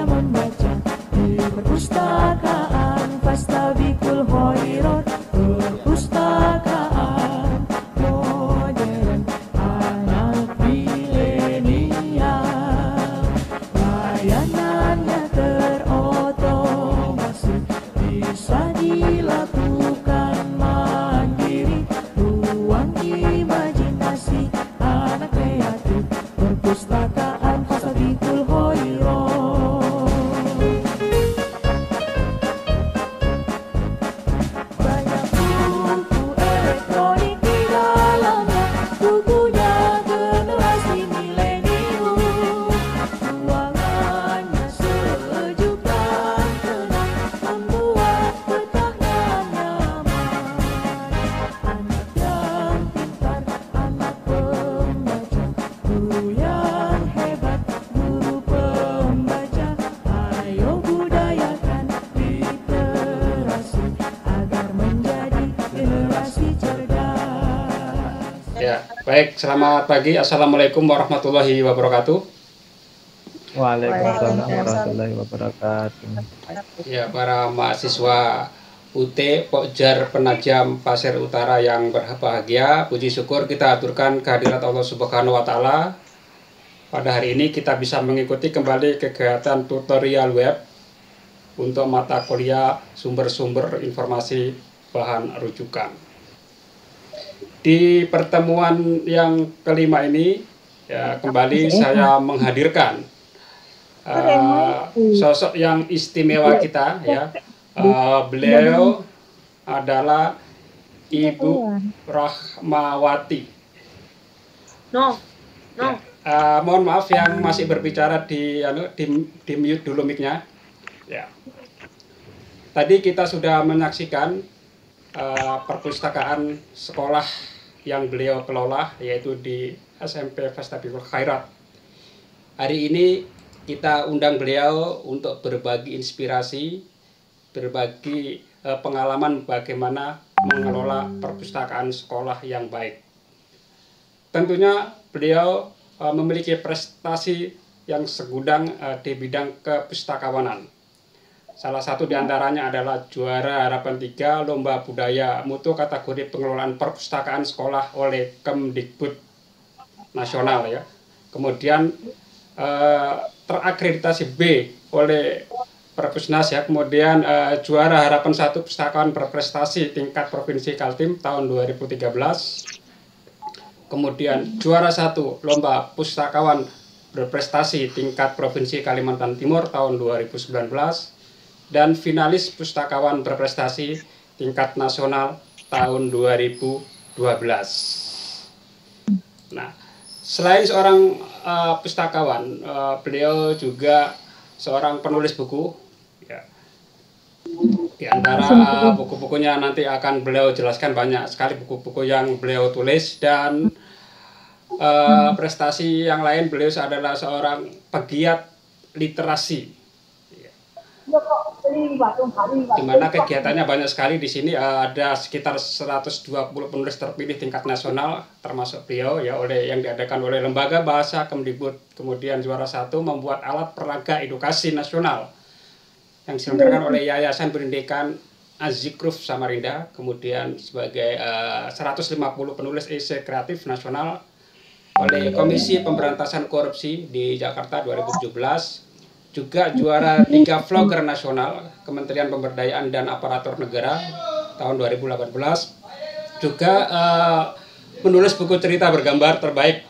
bisa membaca di perpustakaan Fastabikul Khairat, perpustakaan modern anak milenial. Layanannya terotomasi, bisa dilakukan mandiri, ruang imajinasi anak kreatif, perpustakaan Fastabikul Khairat. Banyak buku elektronik di dalamnya, bukunya generasi milenium. Ruangannya sejuk dan tenang, membuat betahnya nyaman. Anak yang pintar, anak pembaca, guru yang hebat, guru pembaca. Ayo budayakan literasi agar menjadi generasi cerdas. Ya, baik. Selamat pagi. Assalamualaikum warahmatullahi wabarakatuh. Waalaikumsalam warahmatullahi wabarakatuh. Ya, para mahasiswa UT Pokjar Penajam Pasir Utara yang berbahagia, puji syukur kita aturkan kehadirat Allah Subhanahu wa Ta'ala. Pada hari ini kita bisa mengikuti kembali kegiatan tutorial web untuk mata kuliah sumber-sumber informasi bahan rujukan. Di pertemuan yang kelima ini, ya, kembali saya menghadirkan sosok yang istimewa kita, ya. Beliau adalah Ibu Rahmawati. Mohon maaf yang masih berbicara di mute dulu mic-nya. Ya. Tadi kita sudah menyaksikan perpustakaan sekolah yang beliau kelola, yaitu di SMP Fastabikul Khairat. Hari ini kita undang beliau untuk berbagi inspirasi, berbagi pengalaman bagaimana mengelola perpustakaan sekolah yang baik. Tentunya beliau memiliki prestasi yang segudang di bidang kepustakawanan. Salah satu diantaranya adalah juara Harapan 3 Lomba Budaya Mutu kategori pengelolaan perpustakaan sekolah oleh Kemdikbud Nasional, ya. Kemudian terakreditasi B oleh Perpusnas, ya. Kemudian juara Harapan 1 Pustakawan Berprestasi tingkat Provinsi Kaltim tahun 2013. Kemudian juara 1 Lomba Pustakawan Berprestasi tingkat Provinsi Kalimantan Timur tahun 2019. Dan finalis Pustakawan Berprestasi tingkat nasional tahun 2012. Nah, selain seorang pustakawan, beliau juga seorang penulis buku. Ya. Di antara buku-bukunya nanti akan beliau jelaskan, banyak sekali buku-buku yang beliau tulis. Dan prestasi yang lain, beliau adalah seorang pegiat literasi. Di mana kegiatannya banyak sekali. Di sini ada sekitar 120 penulis terpilih tingkat nasional, termasuk beliau, ya, yang diadakan oleh Lembaga Bahasa Kemdikbud. Kemudian juara 1 membuat alat peraga edukasi nasional yang diselenggarakan oleh Yayasan Pendidikan Az-Zikruf Samarinda. Kemudian sebagai 150 penulis esai kreatif nasional oleh Komisi Pemberantasan Korupsi di Jakarta 2017. Juga juara 3 vlogger nasional Kementerian Pemberdayaan dan Aparatur Negara tahun 2018. Juga menulis buku cerita bergambar terbaik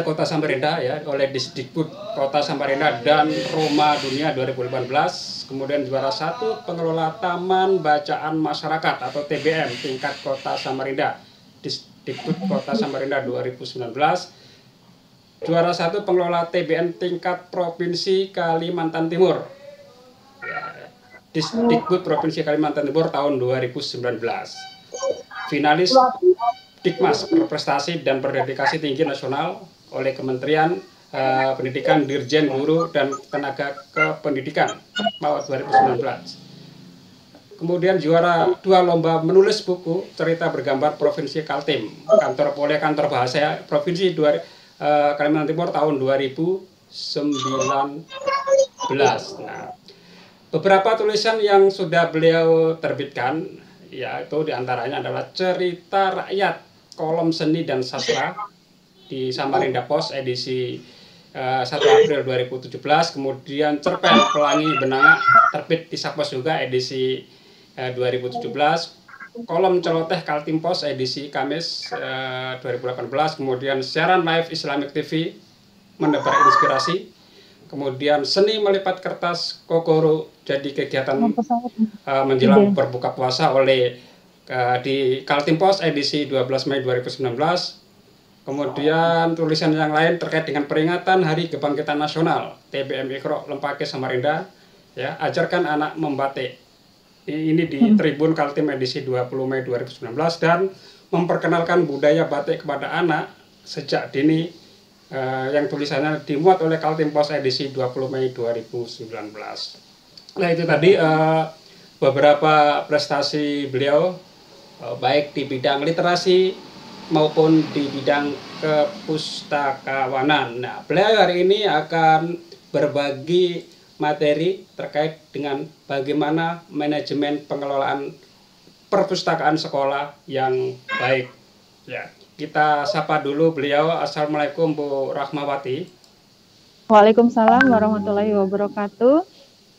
Kota Samarinda, ya, oleh Disdikbud Kota Samarinda dan Roma Dunia 2018. Kemudian juara 1 pengelola Taman Bacaan Masyarakat atau TBM tingkat Kota Samarinda, Disdikbud Kota Samarinda 2019. Juara 1 pengelola TBN tingkat Provinsi Kalimantan Timur, ya, Disdikbud Provinsi Kalimantan Timur tahun 2019. Finalis Dikmas Berprestasi dan Berdedikasi Tinggi Nasional oleh Kementerian Pendidikan, Dirjen Guru dan Tenaga Kependidikan Maret 2019. Kemudian juara 2 lomba menulis buku cerita bergambar Provinsi Kaltim, kantor bahasa Provinsi Kalimantan Timur tahun 2019. Nah, beberapa tulisan yang sudah beliau terbitkan, yaitu diantaranya adalah Cerita Rakyat, Kolom Seni dan Sastra di Samarinda Pos edisi 1 April 2017, kemudian Cerpen Pelangi Benanga terbit di Sapos juga edisi 2017, Kolom Celoteh Kaltim Pos edisi Kamis 2018, kemudian Siaran Live Islamic TV Menebar Inspirasi, kemudian Seni Melipat Kertas Kokoro jadi kegiatan menjelang berbuka puasa oleh di Kaltim Pos edisi 12 Mei 2019. Kemudian tulisan yang lain terkait dengan peringatan Hari Kebangkitan Nasional TBM Iqra Lempake Samarinda, ya, ajarkan anak membatik. Ini di Tribun Kaltim edisi 20 Mei 2019, dan memperkenalkan budaya batik kepada anak sejak dini, yang tulisannya dimuat oleh Kaltim Pos edisi 20 Mei 2019. Nah, itu tadi beberapa prestasi beliau, baik di bidang literasi maupun di bidang kepustakawanan. Nah, beliau hari ini akan berbagi materi terkait dengan bagaimana manajemen pengelolaan perpustakaan sekolah yang baik. Ya, kita sapa dulu beliau. Assalamualaikum Bu Rahmawati. Waalaikumsalam warahmatullahi wabarakatuh.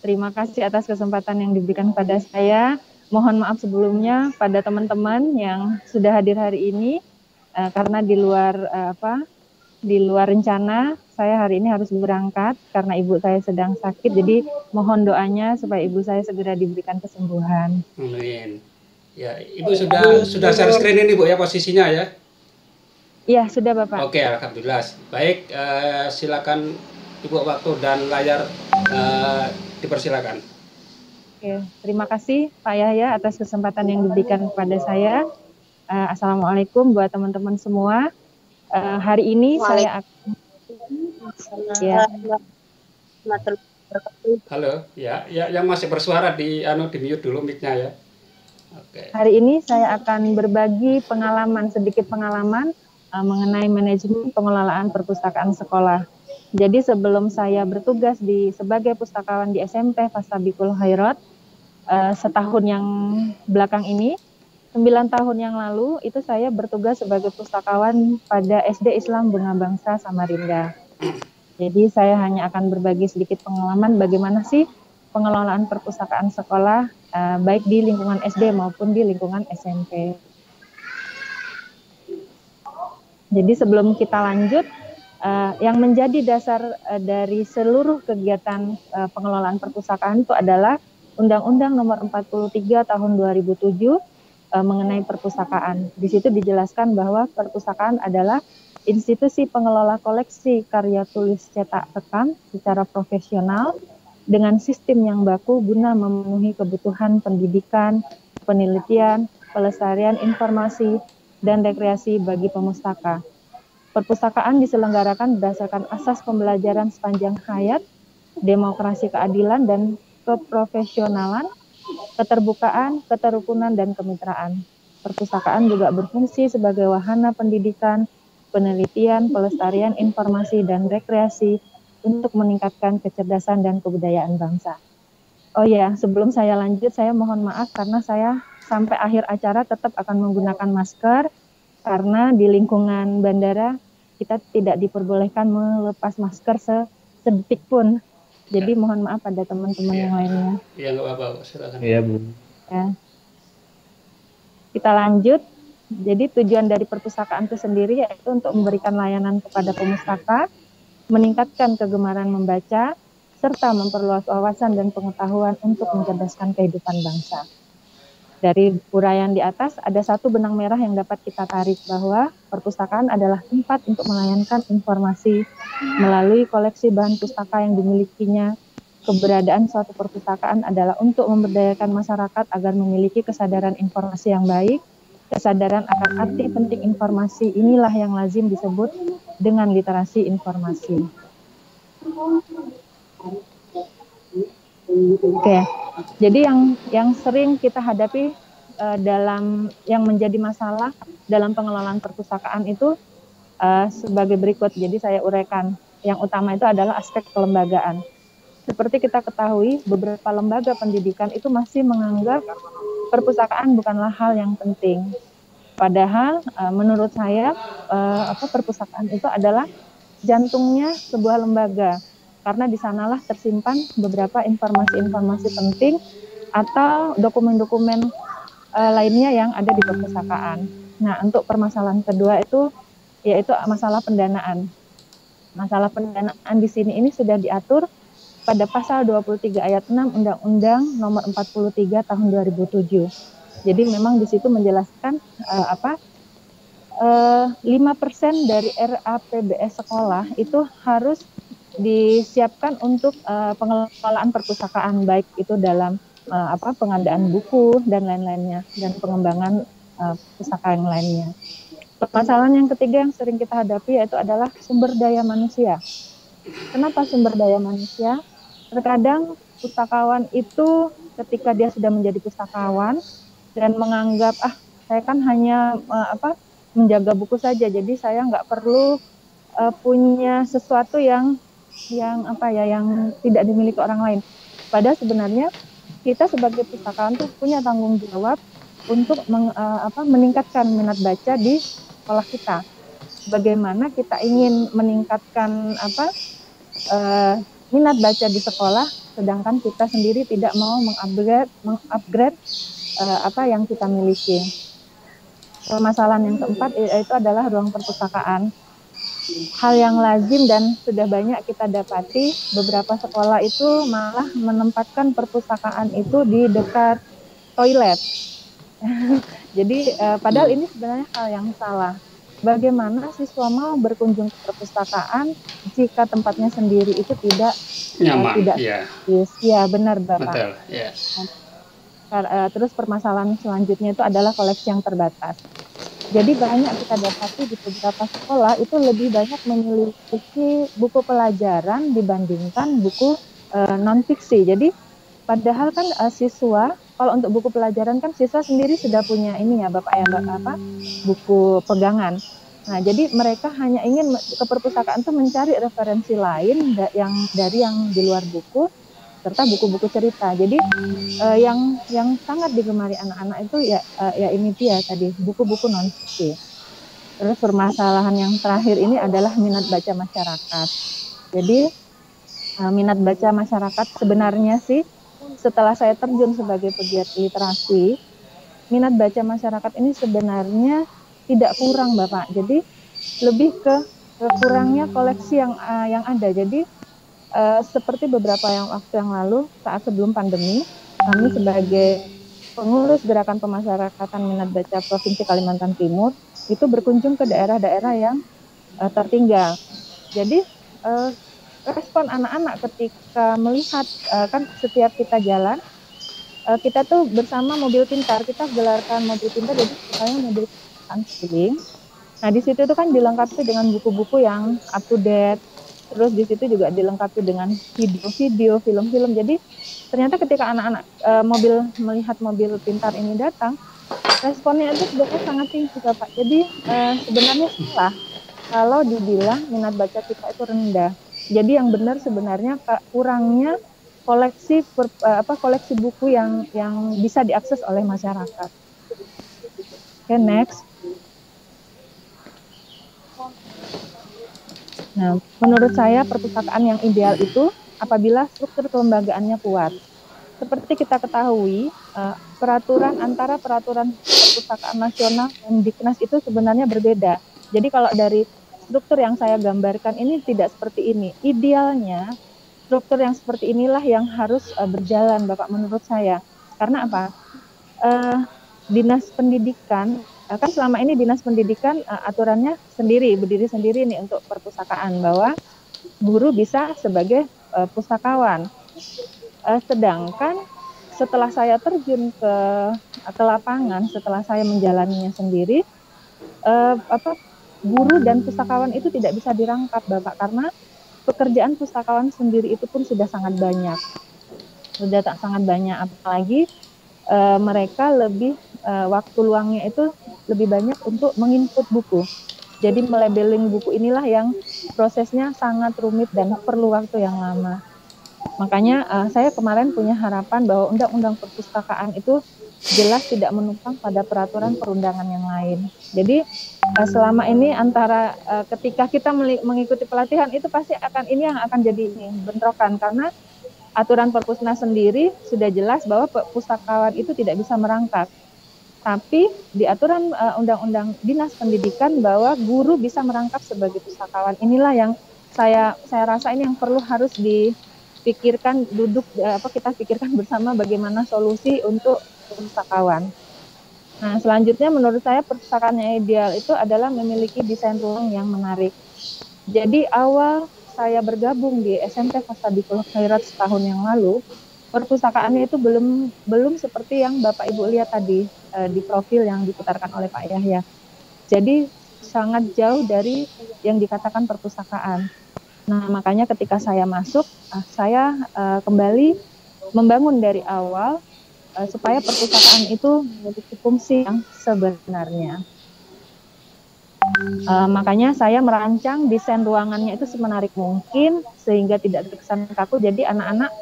Terima kasih atas kesempatan yang diberikan pada saya. Mohon maaf sebelumnya pada teman-teman yang sudah hadir hari ini. Karena di luar rencana saya hari ini harus berangkat karena ibu saya sedang sakit, jadi mohon doanya supaya ibu saya segera diberikan kesembuhan. Amin. Ya, ibu sudah share screen ini Bu ya posisinya ya? Iya, sudah Bapak. Oke, alhamdulillah. Baik, silakan Ibu waktu dan layar dipersilakan. Oke, terima kasih Pak Yahya atas kesempatan yang diberikan kepada saya. Assalamualaikum buat teman-teman semua. Hari ini saya akan Halo, ya, yang masih bersuara di mute dulu mic-nya ya. Oke. Hari ini saya akan berbagi sedikit pengalaman mengenai manajemen pengelolaan perpustakaan sekolah. Jadi sebelum saya bertugas sebagai pustakawan di SMP Fastabiqul Khairat, setahun yang belakang ini, 9 tahun yang lalu itu saya bertugas sebagai pustakawan pada SD Islam Bunga Bangsa Samarinda. Jadi saya hanya akan berbagi sedikit pengalaman bagaimana sih pengelolaan perpustakaan sekolah baik di lingkungan SD maupun di lingkungan SMP. Jadi sebelum kita lanjut, yang menjadi dasar dari seluruh kegiatan pengelolaan perpustakaan itu adalah Undang-Undang Nomor 43 Tahun 2007 mengenai perpustakaan. Di situ dijelaskan bahwa perpustakaan adalah institusi pengelola koleksi karya tulis cetak rekam secara profesional dengan sistem yang baku guna memenuhi kebutuhan pendidikan, penelitian, pelestarian informasi, dan rekreasi bagi pemustaka. Perpustakaan diselenggarakan berdasarkan asas pembelajaran sepanjang hayat, demokrasi keadilan dan keprofesionalan, keterbukaan, keterukunan, dan kemitraan. Perpustakaan juga berfungsi sebagai wahana pendidikan, penelitian, pelestarian informasi, dan rekreasi untuk meningkatkan kecerdasan dan kebudayaan bangsa. Oh ya, sebelum saya lanjut, saya mohon maaf karena saya sampai akhir acara tetap akan menggunakan masker, karena di lingkungan bandara kita tidak diperbolehkan melepas masker sedetik pun. Jadi mohon maaf pada teman-teman yang lainnya. Iya, nggak apa-apa, silakan. Iya, Bu. Ya. Kita lanjut. Jadi tujuan dari perpustakaan itu sendiri yaitu untuk memberikan layanan kepada pemustaka, meningkatkan kegemaran membaca, serta memperluas wawasan dan pengetahuan untuk mencerdaskan kehidupan bangsa. Dari uraian di atas, ada satu benang merah yang dapat kita tarik bahwa perpustakaan adalah tempat untuk melayangkan informasi melalui koleksi bahan pustaka yang dimilikinya. Keberadaan suatu perpustakaan adalah untuk memberdayakan masyarakat agar memiliki kesadaran informasi yang baik. Kesadaran akan arti penting informasi inilah yang lazim disebut dengan literasi informasi. Oke, jadi yang sering kita hadapi dalam yang menjadi masalah dalam pengelolaan perpustakaan itu sebagai berikut. Jadi saya uraikan. Yang utama itu adalah aspek kelembagaan. seperti kita ketahui beberapa lembaga pendidikan itu masih menganggap perpustakaan bukanlah hal yang penting. Padahal menurut saya perpustakaan itu adalah jantungnya sebuah lembaga, karena di sanalah tersimpan beberapa informasi-informasi penting atau dokumen-dokumen lainnya yang ada di perpustakaan. Nah, untuk permasalahan kedua itu yaitu masalah pendanaan. Masalah pendanaan di sini ini sudah diatur pada pasal 23 ayat 6 Undang-Undang Nomor 43 Tahun 2007. Jadi memang di situ menjelaskan 5% dari RAPBS sekolah itu harus disiapkan untuk pengelolaan perpustakaan, baik itu dalam pengadaan buku dan lain-lainnya, dan pengembangan pustaka yang lainnya. Permasalahan yang ketiga yang sering kita hadapi yaitu adalah sumber daya manusia. Kenapa sumber daya manusia? Terkadang pustakawan itu ketika dia sudah menjadi pustakawan dan menganggap saya kan hanya menjaga buku saja, jadi saya nggak perlu punya sesuatu yang tidak dimiliki orang lain. Padahal sebenarnya kita sebagai pustakawan tuh punya tanggung jawab untuk meningkatkan minat baca di sekolah kita. Bagaimana kita ingin meningkatkan minat baca di sekolah, sedangkan kita sendiri tidak mau mengupgrade apa yang kita miliki. Permasalahan yang keempat yaitu adalah ruang perpustakaan. Hal yang lazim dan sudah banyak kita dapati, beberapa sekolah itu malah menempatkan perpustakaan itu di dekat toilet. Jadi padahal ini sebenarnya hal yang salah. Bagaimana siswa mau berkunjung ke perpustakaan jika tempatnya sendiri itu tidak nyaman? Tidak Ya, ya benar Bapak. betul. Ya. Terus permasalahan selanjutnya itu adalah koleksi yang terbatas. Jadi banyak kita dapati di beberapa sekolah itu lebih banyak memiliki buku pelajaran dibandingkan buku non-fiksi. Jadi padahal kan siswa, kalau untuk buku pelajaran kan siswa sendiri sudah punya ini ya Bapak ya buku pegangan. Nah, jadi mereka hanya ingin ke perpustakaan itu mencari referensi lain dari yang di luar buku, serta buku-buku cerita. Jadi yang sangat digemari anak-anak itu ya ini dia tadi, buku-buku non-fiksi. Terus permasalahan yang terakhir ini adalah minat baca masyarakat. Jadi minat baca masyarakat sebenarnya sih setelah saya terjun sebagai pegiat literasi, minat baca masyarakat ini sebenarnya tidak kurang Bapak. Jadi lebih ke kurangnya koleksi yang ada. Jadi seperti beberapa waktu yang lalu saat sebelum pandemi, kami sebagai pengurus gerakan pemasyarakatan minat baca Provinsi Kalimantan Timur itu berkunjung ke daerah-daerah yang tertinggal. Jadi respon anak-anak ketika melihat kan setiap kita jalan, kita tuh bersama mobil pintar, kita gelarkan mobil pintar, jadi supaya mobil keliling. Nah di situ tuh kan dilengkapi dengan buku-buku yang up to date. Terus di situ juga dilengkapi dengan video-video, film-film. Jadi ternyata ketika anak-anak melihat mobil pintar ini datang, responnya itu sudah sangat tinggi Bapak. Jadi sebenarnya salah kalau dibilang minat baca kita itu rendah. Jadi yang benar sebenarnya kurangnya koleksi buku yang bisa diakses oleh masyarakat. Oke, next. Nah, menurut saya perpustakaan yang ideal itu apabila struktur kelembagaannya kuat. Seperti kita ketahui, peraturan antara peraturan perpustakaan nasional dan Diknas itu sebenarnya berbeda. Jadi kalau dari struktur yang saya gambarkan ini tidak seperti ini. Idealnya struktur yang seperti inilah yang harus berjalan Bapak menurut saya. Karena apa? Dinas pendidikan kan selama ini dinas pendidikan aturannya berdiri sendiri nih untuk perpustakaan, bahwa guru bisa sebagai pustakawan. Sedangkan setelah saya terjun ke lapangan, setelah saya menjalaninya sendiri, guru dan pustakawan itu tidak bisa dirangkap Bapak, karena pekerjaan pustakawan sendiri itu pun sudah sangat banyak. Apalagi mereka lebih waktu luangnya itu lebih banyak untuk menginput buku. Jadi melabeling buku inilah yang prosesnya sangat rumit dan perlu waktu yang lama. Makanya saya kemarin punya harapan bahwa undang-undang perpustakaan itu jelas tidak menumpang pada peraturan perundangan yang lain. Jadi selama ini antara ketika kita mengikuti pelatihan itu pasti akan ini yang akan jadi bentrokan, karena aturan Perpusnas sendiri sudah jelas bahwa pustakawan itu tidak bisa merangkap. Tapi di aturan Undang-Undang Dinas Pendidikan bahwa guru bisa merangkap sebagai pustakawan. Inilah yang saya rasa ini yang perlu harus dipikirkan, kita pikirkan bersama bagaimana solusi untuk pustakawan. Nah, selanjutnya menurut saya perpustakaan yang ideal itu adalah memiliki desain ruang yang menarik. Jadi awal saya bergabung di SMP Fastabikul Khairat setahun yang lalu, perpustakaannya itu belum seperti yang Bapak Ibu lihat tadi di profil yang diputarkan oleh Pak Yahya. Jadi sangat jauh dari yang dikatakan perpustakaan. Nah, makanya ketika saya masuk, saya kembali membangun dari awal supaya perpustakaan itu memiliki fungsi yang sebenarnya. Makanya saya merancang desain ruangannya itu semenarik mungkin sehingga tidak terkesan kaku. Jadi anak-anak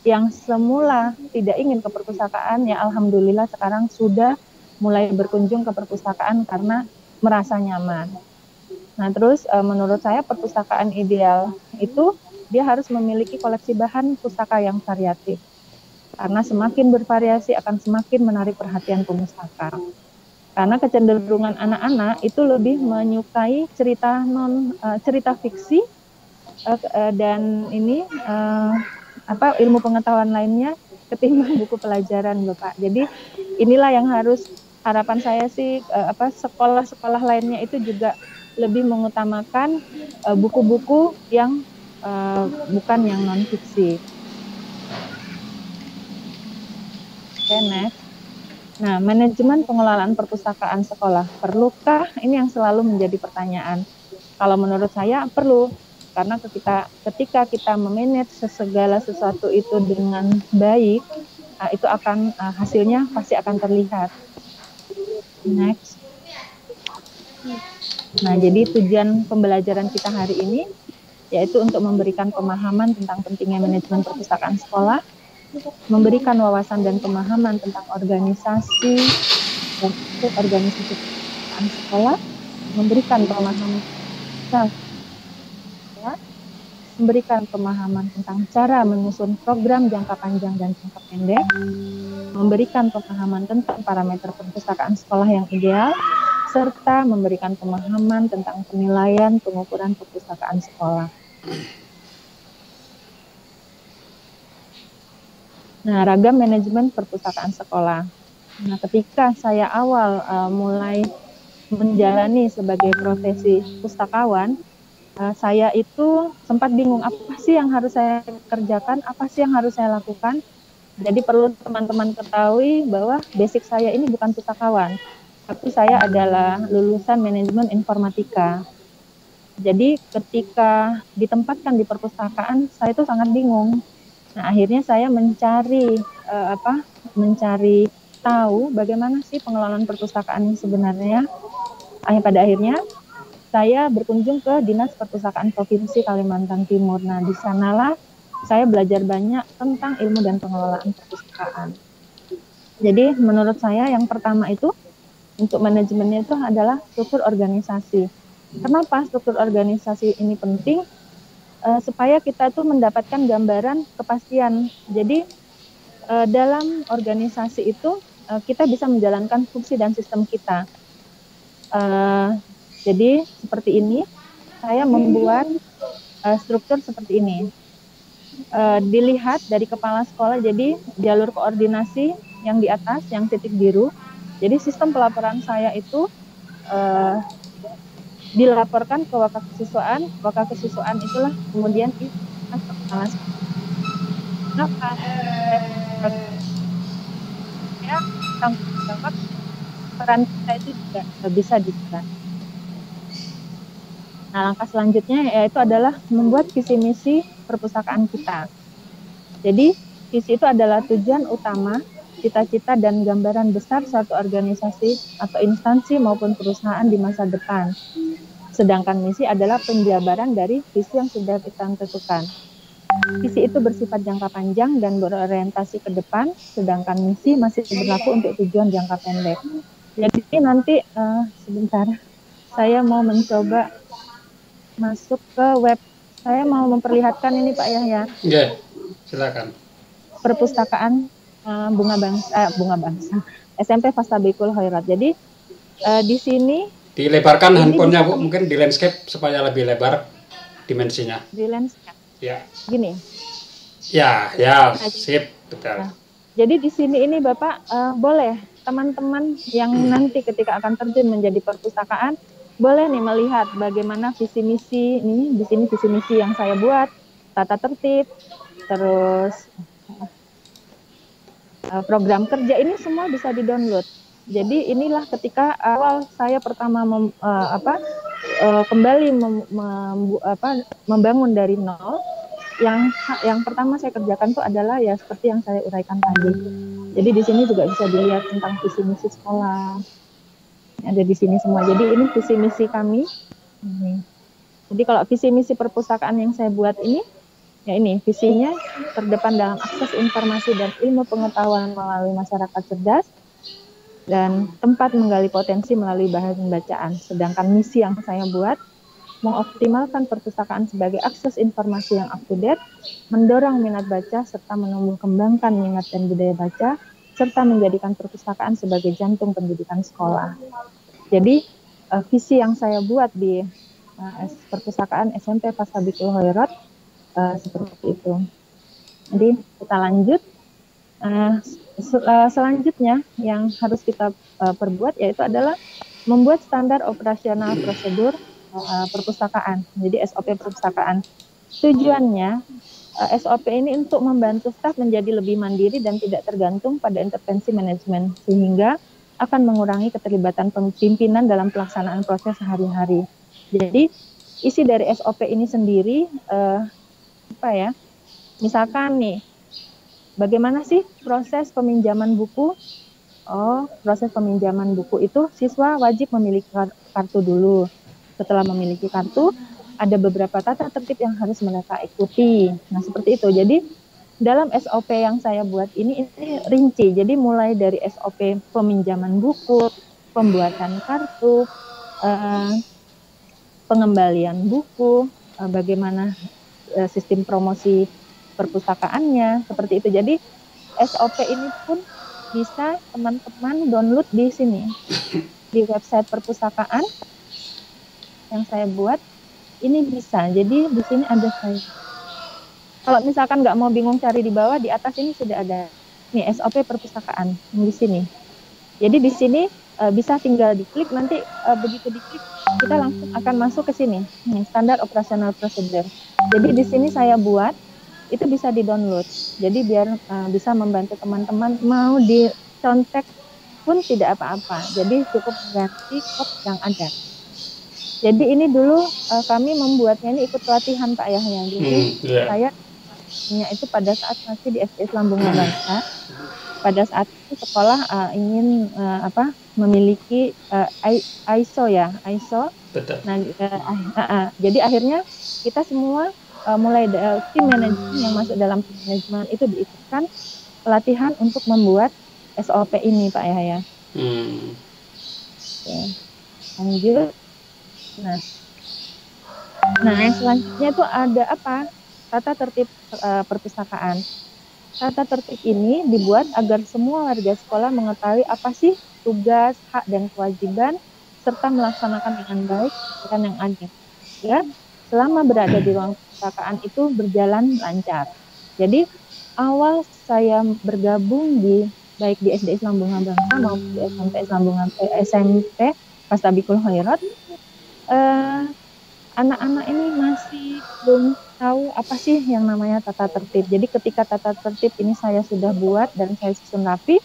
yang semula tidak ingin ke perpustakaan, ya alhamdulillah sekarang sudah mulai berkunjung ke perpustakaan karena merasa nyaman. Nah, terus menurut saya perpustakaan ideal itu dia harus memiliki koleksi bahan pustaka yang variatif. Karena semakin bervariasi akan semakin menarik perhatian pemustaka. Karena kecenderungan anak-anak itu lebih menyukai cerita fiksi dan ini ilmu pengetahuan lainnya ketimbang buku pelajaran, Bapak. Jadi inilah yang harus harapan saya sih sekolah-sekolah lainnya itu juga lebih mengutamakan buku-buku yang bukan yang non fiksi. Oke, next. Nah, manajemen pengelolaan perpustakaan sekolah perlukah? Ini yang selalu menjadi pertanyaan. Kalau menurut saya perlu, karena ketika kita memanage segala sesuatu itu dengan baik, itu akan hasilnya pasti akan terlihat. Next. Nah, jadi tujuan pembelajaran kita hari ini yaitu untuk memberikan pemahaman tentang pentingnya manajemen perpustakaan sekolah, memberikan wawasan dan pemahaman tentang organisasi perpustakaan sekolah, memberikan pemahaman tentang cara menyusun program jangka panjang dan jangka pendek, memberikan pemahaman tentang parameter perpustakaan sekolah yang ideal, serta memberikan pemahaman tentang penilaian pengukuran perpustakaan sekolah. Nah, ragam manajemen perpustakaan sekolah. Nah, ketika saya awal mulai menjalani sebagai profesi pustakawan, saya itu sempat bingung apa sih yang harus saya kerjakan, apa sih yang harus saya lakukan. Jadi perlu teman-teman ketahui bahwa basic saya ini bukan pustakawan, tapi saya adalah lulusan manajemen informatika. Jadi ketika ditempatkan di perpustakaan, saya itu sangat bingung. Nah, akhirnya saya mencari tahu bagaimana sih pengelolaan perpustakaan ini sebenarnya. Pada akhirnya saya berkunjung ke Dinas Perpustakaan Provinsi Kalimantan Timur. Nah, di sanalah saya belajar banyak tentang ilmu dan pengelolaan perpustakaan. Jadi menurut saya yang pertama itu untuk manajemennya itu adalah struktur organisasi. Kenapa struktur organisasi ini penting? Supaya kita tuh mendapatkan gambaran kepastian. Jadi dalam organisasi itu kita bisa menjalankan fungsi dan sistem kita. Jadi seperti ini, saya membuat struktur seperti ini. Dilihat dari kepala sekolah, jadi jalur koordinasi yang di atas, yang titik biru. Jadi sistem pelaporan saya itu dilaporkan ke wakakesiswaan itulah kemudian di kepala sekolah. Ya, tanggung jawab peran kita itu juga bisa diperan. Nah, langkah selanjutnya yaitu adalah membuat visi misi perpustakaan kita. Jadi visi itu adalah tujuan utama, cita-cita dan gambaran besar suatu organisasi atau instansi maupun perusahaan di masa depan. Sedangkan misi adalah penjabaran dari visi yang sudah kita tentukan. visi itu bersifat jangka panjang dan berorientasi ke depan, sedangkan misi masih berlaku untuk tujuan jangka pendek. Jadi nanti sebentar, saya mau mencoba masuk ke web. Saya mau memperlihatkan ini Pak Yahya. Ya, silakan. Perpustakaan Bunga Bangsa SMP Fastabikul Khairat. Jadi di sini dilebarkan handphonenya Bu, mungkin di landscape supaya lebih lebar dimensinya. Di landscape. Ya. Gini. Ya, sip, betul. Nah, jadi di sini ini Bapak boleh teman-teman yang nanti ketika akan terjun menjadi perpustakaan boleh nih melihat bagaimana visi misi ini, di sini visi misi yang saya buat, tata tertib, terus program kerja ini semua bisa di-download. Jadi inilah ketika awal saya pertama kembali membangun dari nol. Yang pertama saya kerjakan itu adalah ya seperti yang saya uraikan tadi. Jadi di sini juga bisa dilihat tentang visi misi sekolah. Ada di sini semua. Jadi ini visi misi kami. Jadi kalau visi misi perpustakaan yang saya buat ini, ya ini visinya terdepan dalam akses informasi dan ilmu pengetahuan melalui masyarakat cerdas dan tempat menggali potensi melalui bahan bacaan. Sedangkan misi yang saya buat mengoptimalkan perpustakaan sebagai akses informasi yang up to date, mendorong minat baca serta menumbuh kembangkan minat dan budaya baca, serta menjadikan perpustakaan sebagai jantung pendidikan sekolah. Jadi visi yang saya buat di perpustakaan SMP Fastabikul Khairat seperti itu. Jadi kita lanjut. Selanjutnya yang harus kita perbuat yaitu adalah membuat standar operasional prosedur perpustakaan. Jadi SOP perpustakaan. Tujuannya SOP ini untuk membantu staf menjadi lebih mandiri dan tidak tergantung pada intervensi manajemen, sehingga akan mengurangi keterlibatan pimpinan dalam pelaksanaan proses sehari-hari. Jadi isi dari SOP ini sendiri misalkan nih, bagaimana sih proses peminjaman buku? Proses peminjaman buku itu siswa wajib memiliki kartu dulu. Setelah memiliki kartu, ada beberapa tata tertib yang harus mereka ikuti. Nah, seperti itu. Jadi, dalam SOP yang saya buat ini rinci. Jadi, mulai dari SOP peminjaman buku, pembuatan kartu, pengembalian buku, bagaimana sistem promosi perpustakaannya, seperti itu. Jadi, SOP ini pun bisa teman-teman download di sini, di website perpustakaan yang saya buat. Ini bisa, jadi di sini ada saya. Kalau misalkan nggak mau bingung cari di bawah, di atas ini sudah ada nih SOP perpustakaan di sini. Jadi di sini bisa tinggal diklik, nanti begitu diklik kita langsung akan masuk ke sini, standar operasional procedure. Jadi di sini saya buat itu bisa di-download. Jadi biar bisa membantu teman-teman mau dicontek pun tidak apa-apa. Jadi cukup mengganti code yang ada. Jadi ini dulu kami membuatnya ini ikut pelatihan Pak Yahya. Jadi saya itu pada saat masih di SD Islam Bunga Bangsa. Pada saat itu sekolah ingin memiliki ISO ya, ISO. Betul. Nah, jadi akhirnya kita semua mulai tim manajemen yang masuk dalam tim manajemen itu diikutkan pelatihan untuk membuat SOP ini Pak Yahya. Oke. Lanjut. Nah, yang selanjutnya itu ada apa? Tata tertib perpustakaan. Tata tertib ini dibuat agar semua warga sekolah mengetahui apa sih tugas, hak, dan kewajiban, serta melaksanakan dengan baik aturan yang ada. Ya, selama berada di ruang perpustakaan itu berjalan lancar. Jadi, awal saya bergabung baik di SD Islam Bunga Bangsa maupun di SMP Fastabikul Khairat, anak-anak ini masih belum tahu apa sih yang namanya tata tertib. Jadi ketika tata tertib ini saya sudah buat dan saya susun rapi,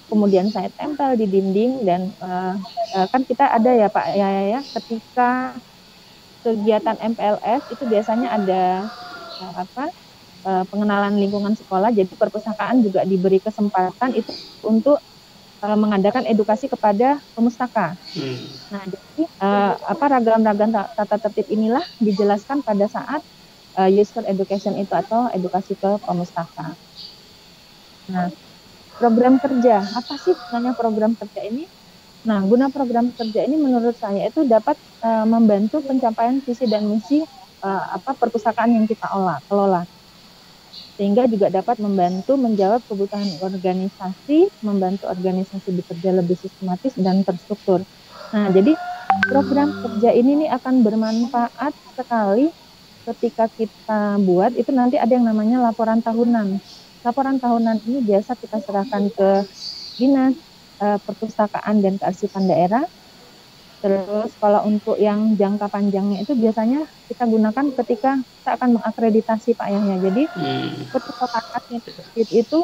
kemudian saya tempel di dinding dan kan kita ada ya Pak ya ketika kegiatan MPLS itu biasanya ada pengenalan lingkungan sekolah. Jadi perpustakaan juga diberi kesempatan itu untuk mengadakan edukasi kepada pemustaka. Nah, jadi ragam-ragam tata tertib inilah dijelaskan pada saat user education itu atau edukasi ke pemustaka. Nah, program kerja, apa sih sebenarnya program kerja ini? Nah, guna program kerja ini menurut saya itu dapat membantu pencapaian visi dan misi perpustakaan yang kita kelola. Sehingga juga dapat membantu menjawab kebutuhan organisasi, membantu organisasi bekerja lebih sistematis dan terstruktur. Nah, jadi program kerja ini nih akan bermanfaat sekali ketika kita buat, itu nanti ada yang namanya laporan tahunan. Laporan tahunan ini biasa kita serahkan ke Dinas Perpustakaan dan Kearsipan Daerah. Terus kalau untuk yang jangka panjangnya itu biasanya kita gunakan ketika kita akan mengakreditasi Pak Yahya. Jadi perpustakaan itu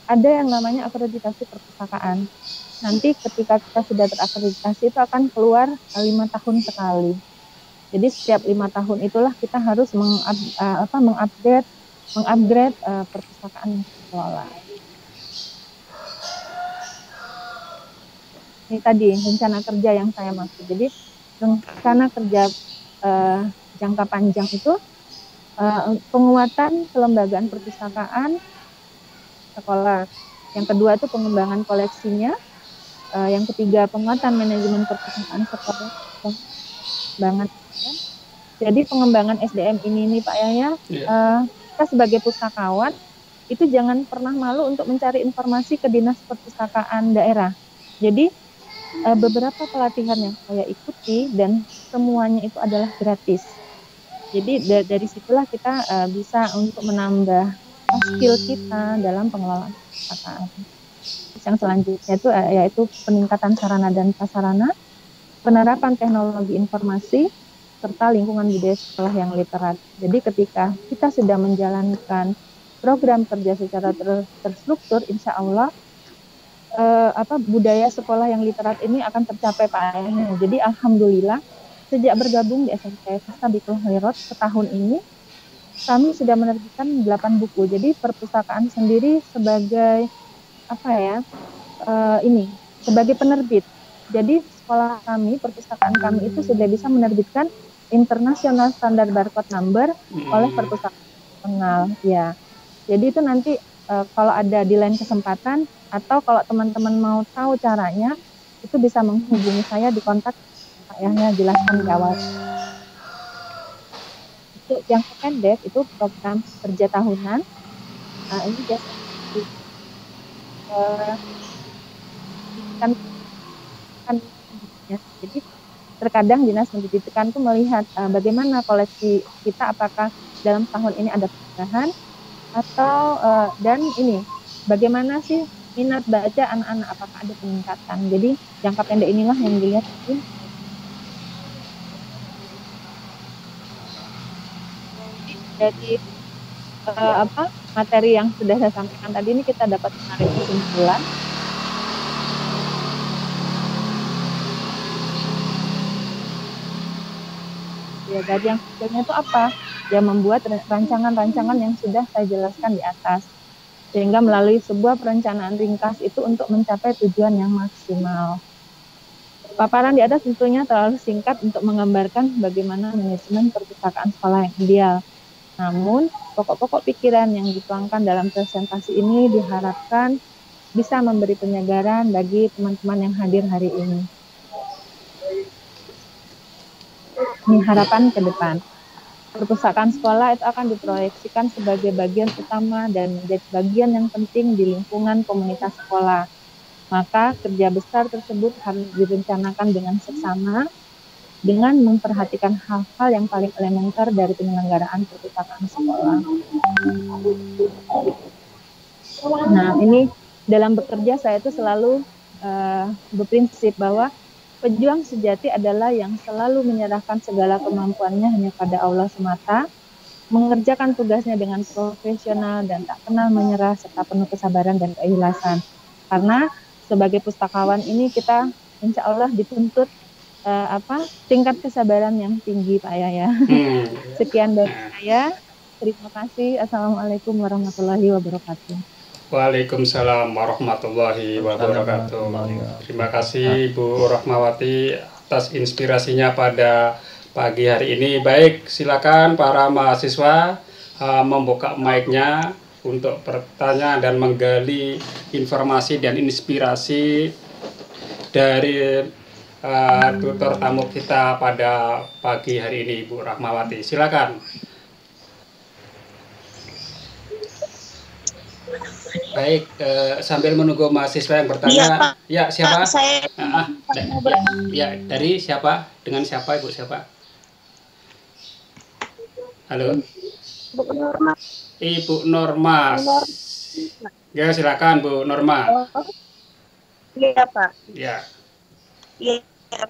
ada yang namanya akreditasi perpustakaan. Nanti ketika kita sudah terakreditasi itu akan keluar 5 tahun sekali. Jadi setiap 5 tahun itulah kita harus mengupgrade perpustakaan yang kita kelola. Ini tadi rencana kerja yang saya maksud. Jadi rencana kerja jangka panjang itu penguatan kelembagaan perpustakaan sekolah. Yang kedua itu pengembangan koleksinya. Yang ketiga penguatan manajemen perpustakaan sekolah. Pengembangan. Jadi pengembangan SDM ini nih Pak Yahya, kita sebagai pustakawan itu jangan pernah malu untuk mencari informasi ke Dinas Perpustakaan daerah. Jadi beberapa pelatihan yang saya ikuti dan semuanya itu adalah gratis. Jadi dari situlah kita bisa untuk menambah skill kita dalam pengelolaan perpustakaan. Yang selanjutnya itu yaitu peningkatan sarana dan prasarana, penerapan teknologi informasi, serta lingkungan budaya sekolah yang literat. Jadi ketika kita sudah menjalankan program kerja secara terstruktur, insya Allah budaya sekolah yang literat ini akan tercapai Pak Yahya. Jadi alhamdulillah sejak bergabung di SMP Fastabikul Khairat setahun ini kami sudah menerbitkan 8 buku. Jadi perpustakaan sendiri sebagai sebagai penerbit. Jadi sekolah kami, perpustakaan kami itu sudah bisa menerbitkan internasional standar barcode number oleh perpustakaan nasional. Ya. Jadi itu nanti kalau ada di lain kesempatan atau kalau teman-teman mau tahu caranya, itu bisa menghubungi saya di kontak Pak Yahya jelaskan di awal. Itu yang pendek itu program kerja tahunan. Ini biasanya jadi terkadang Dinas Pendidikan itu melihat bagaimana koleksi kita, apakah dalam tahun ini ada perubahan atau dan ini bagaimana sih minat baca anak-anak, apakah ada peningkatan. Jadi jangka pendek inilah yang dilihat. Jadi materi yang sudah saya sampaikan tadi ini kita dapat menarik kesimpulan. Ya, jadi yang sebenarnya itu apa? Ya membuat rancangan-rancangan yang sudah saya jelaskan di atas. Sehingga melalui sebuah perencanaan ringkas itu untuk mencapai tujuan yang maksimal. Paparan di atas tentunya terlalu singkat untuk menggambarkan bagaimana manajemen perpustakaan sekolah yang ideal. Namun, pokok-pokok pikiran yang dituangkan dalam presentasi ini diharapkan bisa memberi penyegaran bagi teman-teman yang hadir hari ini. Ini harapan ke depan. Perpustakaan sekolah itu akan diproyeksikan sebagai bagian utama dan menjadi bagian yang penting di lingkungan komunitas sekolah. Maka kerja besar tersebut harus direncanakan dengan seksama, dengan memperhatikan hal-hal yang paling elementer dari penyelenggaraan perpustakaan sekolah. Nah, ini dalam bekerja saya itu selalu berprinsip bahwa pejuang sejati adalah yang selalu menyerahkan segala kemampuannya hanya pada Allah semata, mengerjakan tugasnya dengan profesional dan tak kenal menyerah serta penuh kesabaran dan keikhlasan. Karena sebagai pustakawan ini kita insya Allah dituntut tingkat kesabaran yang tinggi Pak Yahya. Sekian dari saya. Terima kasih. Assalamualaikum warahmatullahi wabarakatuh. Waalaikumsalam warahmatullahi wabarakatuh. Terima kasih Ibu Rahmawati atas inspirasinya pada pagi hari ini. Baik, silakan para mahasiswa membuka mic-nya untuk bertanya dan menggali informasi dan inspirasi dari tutor tamu kita pada pagi hari ini, Ibu Rahmawati. Silakan. Baik, sambil menunggu mahasiswa yang bertanya. Iya, Pak. Ya, siapa? Pak, saya Ya, dari siapa? Dengan siapa, Ibu? Siapa? Halo? Bu Norma. Ibu Norma. Ya, silakan Bu Norma. Iya, Pak. Ya. Iya,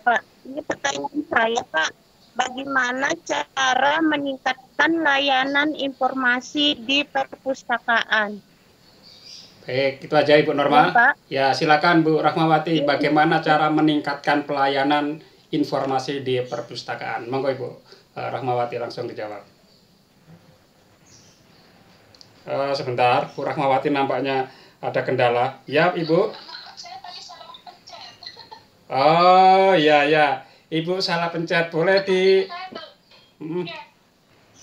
Pak. Ini pertanyaan saya, Pak. Bagaimana cara meningkatkan layanan informasi di perpustakaan? Baik, itu aja Ibu Norma. Ya, Pak. Ya, silakan Bu Rahmawati, bagaimana cara meningkatkan pelayanan informasi di perpustakaan? Monggo Ibu Rahmawati langsung dijawab. Sebentar, Bu Rahmawati nampaknya ada kendala. Ya, Ibu. Oh, ya, ya. Ibu salah pencet. Boleh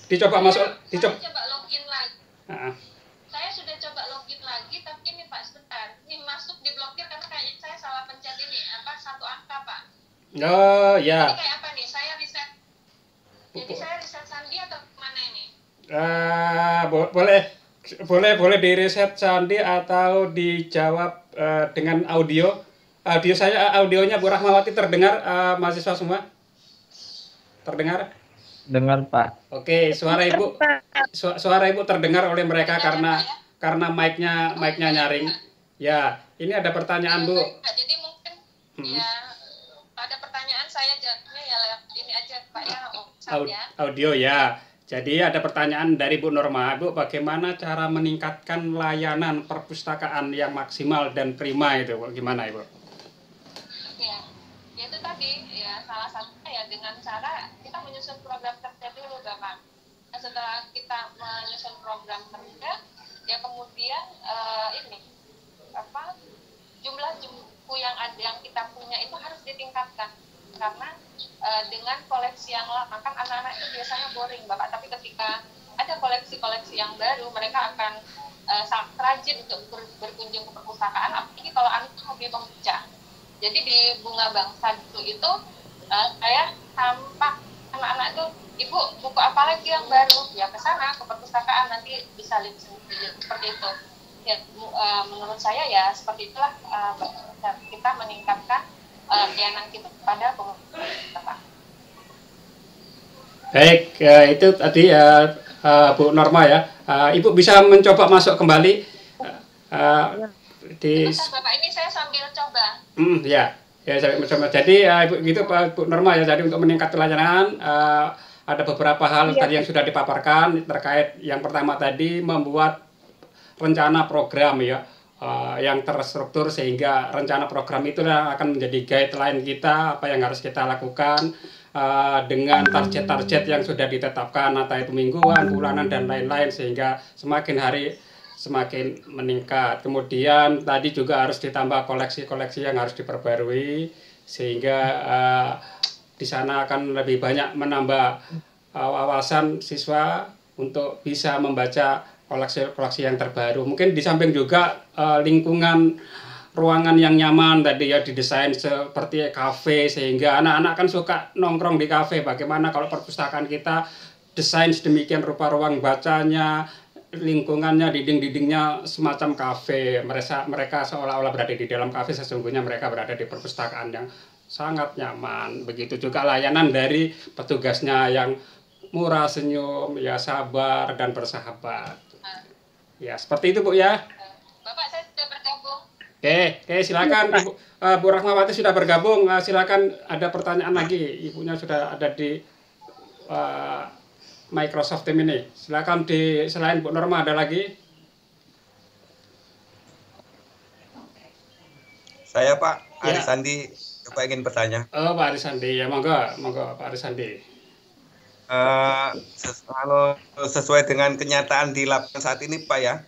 dicoba masuk, dicoba. Coba login lagi. Saya sudah coba login lagi, tapi ini Pak sebentar. Ini masuk diblokir karena kayaknya saya salah pencet ini, satu angka Pak. Oh, ya. Ini kayak apa nih? Saya reset. Jadi saya reset sandi atau mana ini? Boleh di reset sandi atau dijawab dengan audio. Audionya Bu Rahmawati terdengar, mahasiswa semua? Terdengar? Dengar Pak. Oke, suara Ibu terdengar oleh mereka karena mic-nya nyaring. Ya, ini ada pertanyaan Bu. Jadi mungkin ya ada pertanyaan saya jawabnya ya ini aja Pak ya. Audio ya. Jadi ada pertanyaan dari Bu Norma. Bu, bagaimana cara meningkatkan layanan perpustakaan yang maksimal dan prima itu? Gimana Ibu? Ya, itu tadi ya salah satunya ya dengan cara kita menyusun program kerja dulu Bapak. Nah, setelah kita menyusun program kerja, ya kemudian jumlah buku yang kita punya itu harus ditingkatkan karena dengan koleksi yang lama kan anak-anak itu biasanya boring Bapak, tapi ketika ada koleksi-koleksi yang baru mereka akan sangat rajin untuk berkunjung ke perpustakaan, apalagi kalau anak hobi membaca. Jadi di Bunga Bangsa itu saya tampak anak-anak itu, Ibu buku apa lagi yang baru? Ya ke sana, ke perpustakaan, nanti bisa lihat sendiri seperti itu. Ya, menurut saya ya seperti itulah kita meningkatkan layanan kita kepada pemerintah. Baik, itu tadi Bu Norma ya. Ibu bisa mencoba masuk kembali di. Bapak, ini saya sambil coba. Ya saya mencoba. Jadi Ibu gitu Pak Bu Norma ya. Jadi untuk meningkatkan layanan ada beberapa hal tadi yang sudah dipaparkan terkait yang pertama tadi membuat rencana program ya. Yang terstruktur sehingga rencana program itu akan menjadi guideline kita apa yang harus kita lakukan dengan target-target yang sudah ditetapkan, entah itu mingguan, bulanan dan lain-lain sehingga semakin hari semakin meningkat. Kemudian tadi juga harus ditambah koleksi-koleksi yang harus diperbarui sehingga di sana akan lebih banyak menambah wawasan siswa untuk bisa membaca koleksi yang terbaru. Mungkin di samping juga lingkungan ruangan yang nyaman tadi ya didesain seperti kafe sehingga anak-anak kan suka nongkrong di kafe. Bagaimana kalau perpustakaan kita desain sedemikian rupa ruang bacanya, lingkungannya, dinding-dindingnya semacam kafe. Mereka seolah-olah berada di dalam kafe, sesungguhnya mereka berada di perpustakaan yang sangat nyaman. Begitu juga layanan dari petugasnya yang murah senyum, ya sabar dan bersahabat. Ya, seperti itu Bu ya. Bapak, saya sudah bergabung. Oke, silakan Ibu Bu Rahmawati sudah bergabung. Silakan ada pertanyaan lagi. Ibunya sudah ada di Microsoft Teams ini. Silakan selain Bu Norma ada lagi. Saya Pak Arisandi coba ingin bertanya. Oh Pak Arisandi, ya monggo Pak Arisandi. Kalau sesuai dengan kenyataan di lapangan saat ini Pak ya,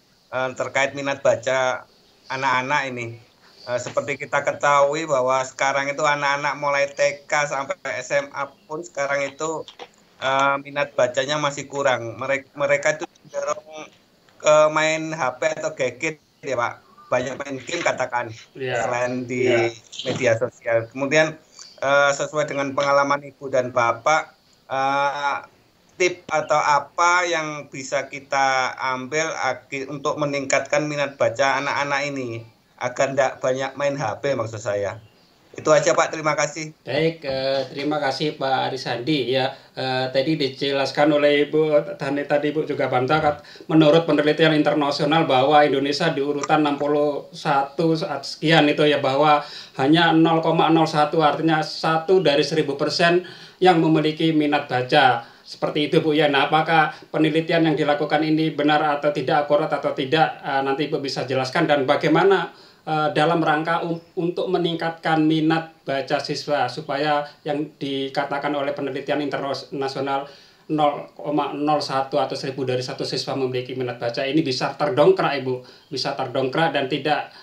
terkait minat baca anak-anak ini, Seperti kita ketahui bahwa sekarang itu anak-anak mulai TK sampai SMA pun sekarang itu minat bacanya masih kurang. Mereka itu cenderung ke main HP atau gadget ya Pak. Banyak main game katakan selain di media sosial. Kemudian sesuai dengan pengalaman Ibu dan Bapak, tip atau apa yang bisa kita ambil untuk meningkatkan minat baca anak-anak ini agar tidak banyak main HP maksud saya. Itu aja Pak, terima kasih. Baik, terima kasih Pak Arisandi ya. Tadi dijelaskan oleh Ibu dan tadi Ibu juga bantah, menurut penelitian internasional bahwa Indonesia di urutan 61 sekian itu ya, bahwa hanya 0,01 artinya 1 dari 1000% yang memiliki minat baca. Seperti itu Bu ya. Nah, apakah penelitian yang dilakukan ini benar atau tidak, akurat atau tidak, nanti Ibu bisa jelaskan, dan bagaimana dalam rangka untuk meningkatkan minat baca siswa supaya yang dikatakan oleh penelitian internasional 0,01 atau 1000 dari 1 siswa memiliki minat baca ini bisa terdongkrak Ibu, bisa terdongkrak dan tidak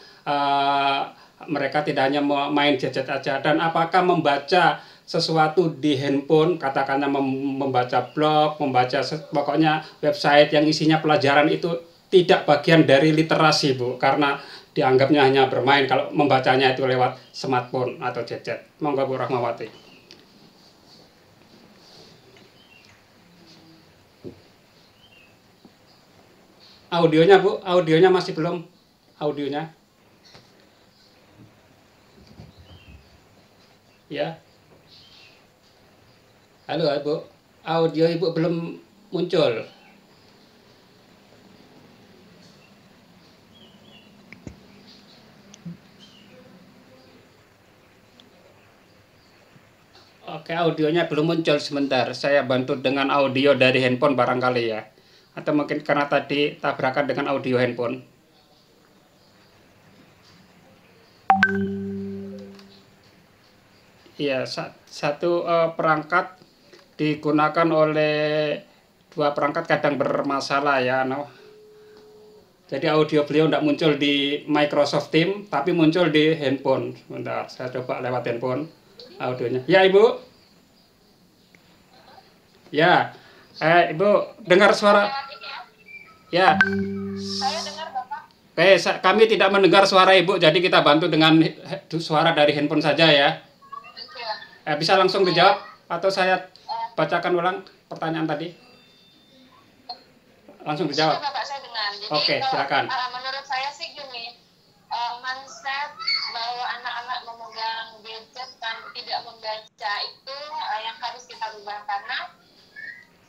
mereka tidak hanya main gadget aja. Dan apakah membaca sesuatu di handphone, katakanlah membaca blog, membaca pokoknya website yang isinya pelajaran itu tidak bagian dari literasi Bu, karena dianggapnya hanya bermain kalau membacanya itu lewat smartphone atau gadget. Monggo Bu Rahmawati. Audionya Bu, audionya masih belum, audionya. Ya. Halo Bu, audio Ibu belum muncul. Oke, audionya belum muncul sebentar. Saya bantu dengan audio dari handphone barangkali ya. Atau mungkin karena tadi tabrakan dengan audio handphone. Iya, satu perangkat digunakan oleh 2 perangkat kadang bermasalah ya. No. Jadi audio beliau tidak muncul di Microsoft Teams, tapi muncul di handphone. Sebentar, saya coba lewat handphone audionya. Ya Ibu. Ya, Ibu dengar suara? Ya. Saya dengar Bapak. Oke, kami tidak mendengar suara Ibu, jadi kita bantu dengan suara dari handphone saja ya. Bisa langsung dijawab atau saya bacakan ulang pertanyaan tadi? Langsung dijawab. Sudah Bapak, saya dengar. Jadi, oke, silakan. Menurut saya sih gini, mindset bahwa anak-anak memegang gadget dan tidak membaca itu yang harus kita rubah, karena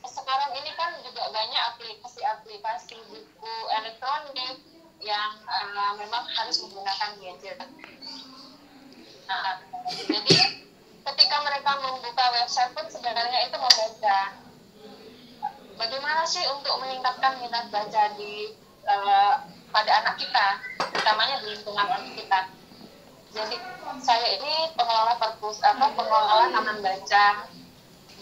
sekarang ini kan juga banyak aplikasi-aplikasi buku elektronik yang memang harus menggunakan gadget. Nah, jadi ketika mereka membuka website pun sebenarnya itu membaca. Bagaimana sih untuk meningkatkan minat baca di pada anak kita, utamanya di lingkungan anak kita. Jadi saya ini pengelola pengelola taman baca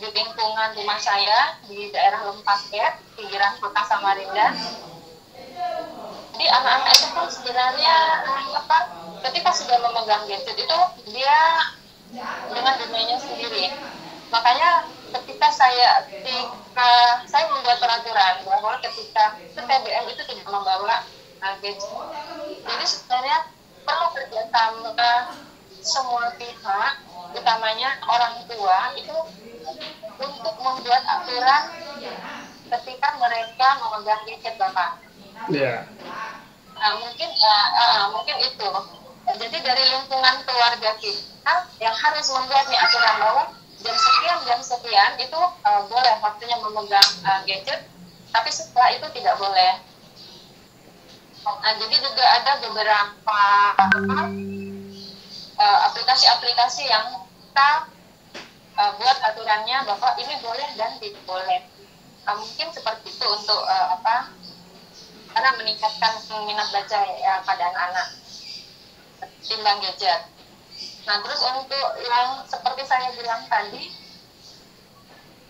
di lingkungan rumah saya di daerah Lempaket, pinggiran kota Samarinda. Jadi anak-anak itu pun sebenarnya ketika sudah memegang gadget itu dia dengan dunianya sendiri. Makanya ketika saya membuat peraturan bahwa ketika TBM itu tidak membawa gadget. Jadi sebenarnya perlu kerjasama semua pihak, utamanya orang tua itu untuk membuat aturan ketika mereka memegang gadget Bapak. Iya. Mungkin itu. Jadi dari lingkungan keluarga kita yang harus membuat aturan bahwa jam sekian itu boleh waktunya memegang gadget, tapi setelah itu tidak boleh. Jadi juga ada beberapa aplikasi-aplikasi yang kita buat aturannya bahwa ini boleh dan tidak boleh. Mungkin seperti itu untuk karena meningkatkan minat baca ya pada anak-anak timbang gadget. Nah, terus untuk yang seperti saya bilang tadi,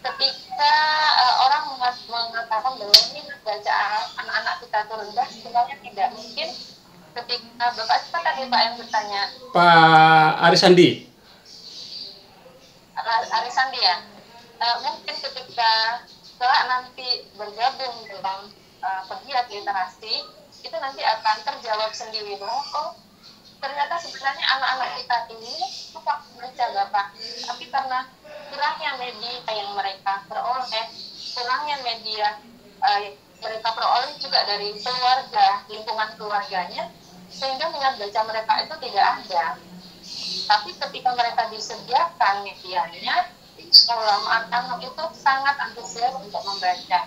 ketika orang mengatakan bahwa minat baca anak-anak kita itu rendah, sebenarnya tidak. Mungkin ketika Bapak siapa tadi Pak yang bertanya? Pak Arisandi. Arisandi ya. Mungkin ketika kelak nanti bergabung dalam pegiat literasi, itu nanti akan terjawab sendiri bahwa oh ternyata sebenarnya anak-anak kita ini suka baca Bapak, tapi karena kurangnya media yang mereka peroleh, kurangnya media mereka peroleh juga dari keluarga, lingkungan keluarganya, sehingga minat baca mereka itu tidak ada. Tapi ketika mereka disediakan medianya, anak-anak itu sangat antusias untuk membaca.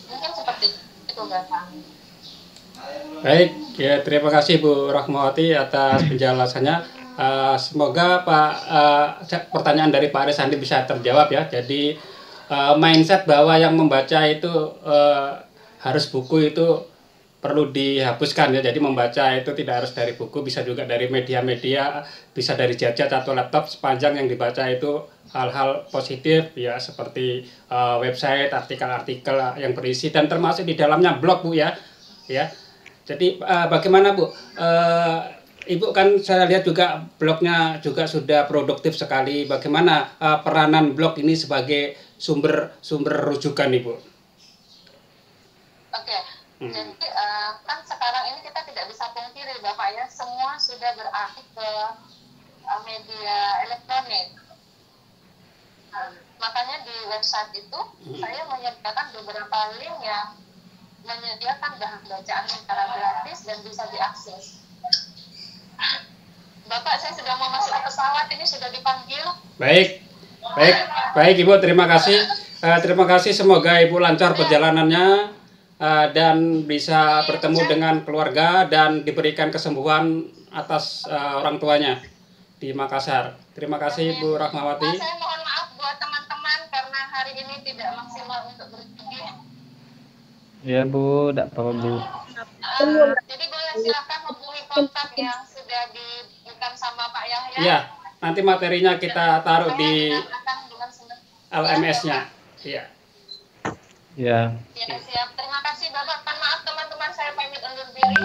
Mungkin seperti itu Bapak. Baik, ya terima kasih Bu Rahmawati atas penjelasannya. Semoga pertanyaan dari Pak Arisandi bisa terjawab ya. Jadi mindset bahwa yang membaca itu harus buku itu perlu dihapuskan ya. Jadi membaca itu tidak harus dari buku, bisa juga dari media-media, bisa dari gadget atau laptop, sepanjang yang dibaca itu hal-hal positif ya, seperti website, artikel-artikel yang berisi, dan termasuk di dalamnya blog Bu ya. Jadi bagaimana Bu? Ibu kan saya lihat juga blognya juga sudah produktif sekali. Bagaimana peranan blog ini sebagai sumber rujukan Ibu? Oke, jadi kan sekarang ini kita tidak bisa pungkiri Bapak ya, semua sudah beralih ke media elektronik. Makanya di website itu saya menyediakan beberapa link yang menyediakan bahan bacaan secara gratis dan bisa diakses. Bapak, saya sudah mau masuk ke pesawat, ini sudah dipanggil. Baik Ibu, terima kasih. Terima kasih, semoga Ibu lancar perjalanannya dan bisa bertemu dengan keluarga dan diberikan kesembuhan atas orang tuanya di Makassar. Terima kasih Bu Rahmawati. Saya mohon maaf buat teman-teman karena hari ini tidak maksimal untuk berpergi. Ya Bu, tidak apa-apa Bu. Jadi boleh silakan hubungi kontak yang sudah diberikan sama Pak Yahya. Iya, nanti materinya kita taruh di LMS-nya. Iya. Ya. Ya, siap. Terima kasih Bapak. Maaf teman-teman, saya pamit undur diri.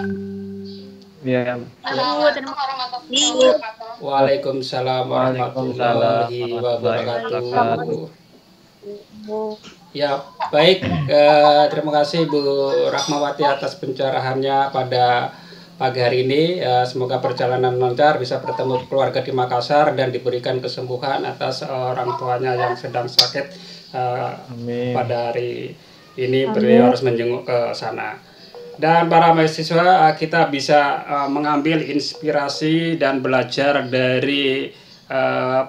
Ya. Assalamualaikum warahmatullahi wabarakatuh. Waalaikumsalam warahmatullahi wabarakatuh. Ya, baik. Terima kasih Bu Rahmawati atas pencerahannya pada pagi hari ini. Semoga perjalanan lancar, bisa bertemu keluarga di Makassar dan diberikan kesembuhan atas orang tuanya yang sedang sakit. Amin. Pada hari ini beliau harus menjenguk ke sana. Dan para mahasiswa, kita bisa mengambil inspirasi dan belajar dari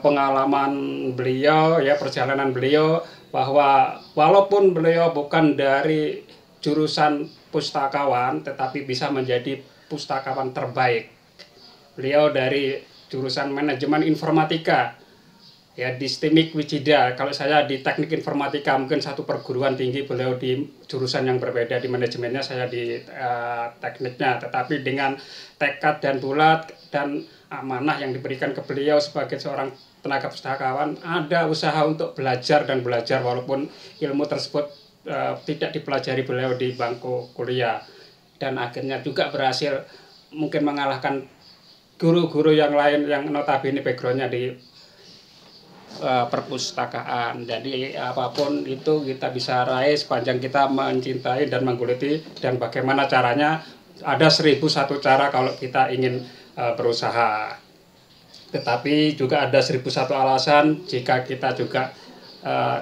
pengalaman beliau ya, perjalanan beliau, bahwa walaupun beliau bukan dari jurusan pustakawan tetapi bisa menjadi pustakawan terbaik. Beliau dari jurusan manajemen informatika ya di STIMIK Wijida. Kalau saya di teknik informatika, mungkin satu perguruan tinggi, beliau di jurusan yang berbeda, di manajemennya, saya di tekniknya. Tetapi dengan tekad dan bulat dan amanah yang diberikan ke beliau sebagai seorang tenaga pustakawan, ada usaha untuk belajar dan belajar walaupun ilmu tersebut tidak dipelajari beliau di bangku kuliah, dan akhirnya juga berhasil mungkin mengalahkan guru-guru yang lain yang notabene backgroundnya di perpustakaan. Jadi apapun itu kita bisa raih sepanjang kita mencintai dan menggeluti, dan bagaimana caranya, ada 1001 cara kalau kita ingin berusaha. Tetapi juga ada 1001 alasan jika kita juga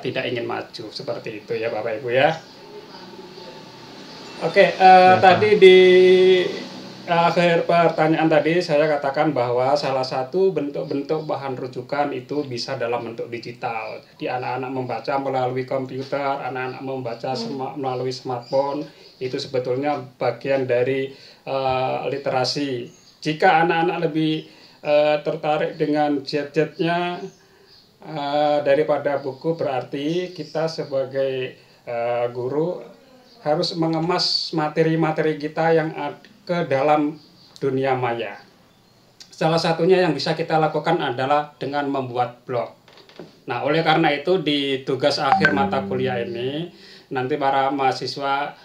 tidak ingin maju. Seperti itu ya Bapak Ibu ya. Oke, tadi di akhir pertanyaan tadi saya katakan bahwa salah satu bentuk-bentuk bahan rujukan itu bisa dalam bentuk digital. Jadi anak-anak membaca melalui komputer, anak-anak membaca melalui smartphone, itu sebetulnya bagian dari literasi. Jika anak-anak lebih tertarik dengan gadgetnya daripada buku, berarti kita sebagai guru harus mengemas materi-materi kita yang ke dalam dunia maya. Salah satunya yang bisa kita lakukan adalah dengan membuat blog. Nah, oleh karena itu di tugas akhir mata kuliah ini nanti para mahasiswa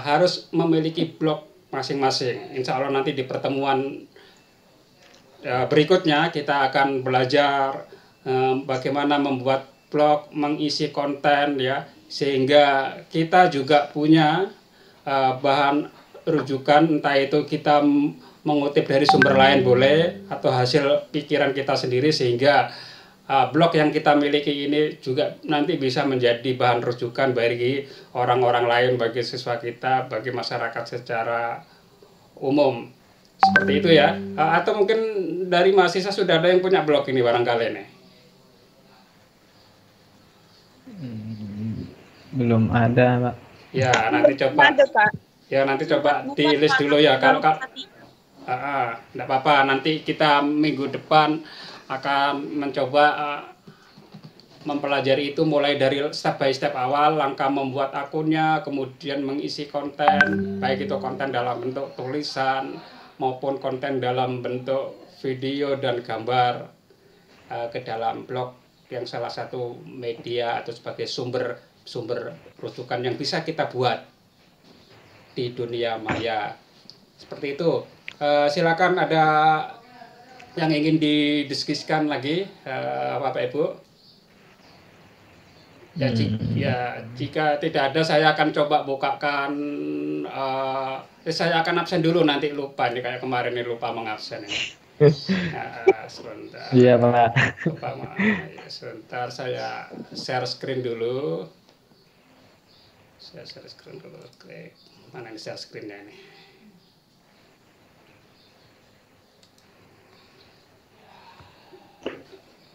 harus memiliki blog masing-masing. Insya Allah nanti di pertemuan berikutnya kita akan belajar bagaimana membuat blog, mengisi konten ya, sehingga kita juga punya bahan rujukan, entah itu kita mengutip dari sumber lain boleh atau hasil pikiran kita sendiri, sehingga blog yang kita miliki ini juga nanti bisa menjadi bahan rujukan bagi orang-orang lain, bagi siswa kita, bagi masyarakat secara umum. Seperti itu ya. Atau mungkin dari mahasiswa sudah ada yang punya blog ini barangkali nih. Belum ada, Pak. Ya, nanti coba. Ada, Pak. Ya, nanti coba di list dulu ya. Kalau enggak apa-apa, nanti kita minggu depan akan mencoba mempelajari itu mulai dari step by step awal, langkah membuat akunnya, kemudian mengisi konten, baik itu konten dalam bentuk tulisan maupun konten dalam bentuk video dan gambar ke dalam blog yang salah satu media atau sebagai sumber rujukan yang bisa kita buat di dunia maya. Seperti itu. Silakan ada yang ingin didiskusikan lagi, Bapak Ibu. Ya, jika tidak ada saya akan coba bukakan. Saya akan absen dulu, nanti lupa nih, kayak kemarin ini lupa mengabsen ini. Sebentar. Iya, Pak. Sebentar, saya share screen dulu. Saya share screen dulu. Klik. Mana ini share screen-nya ini?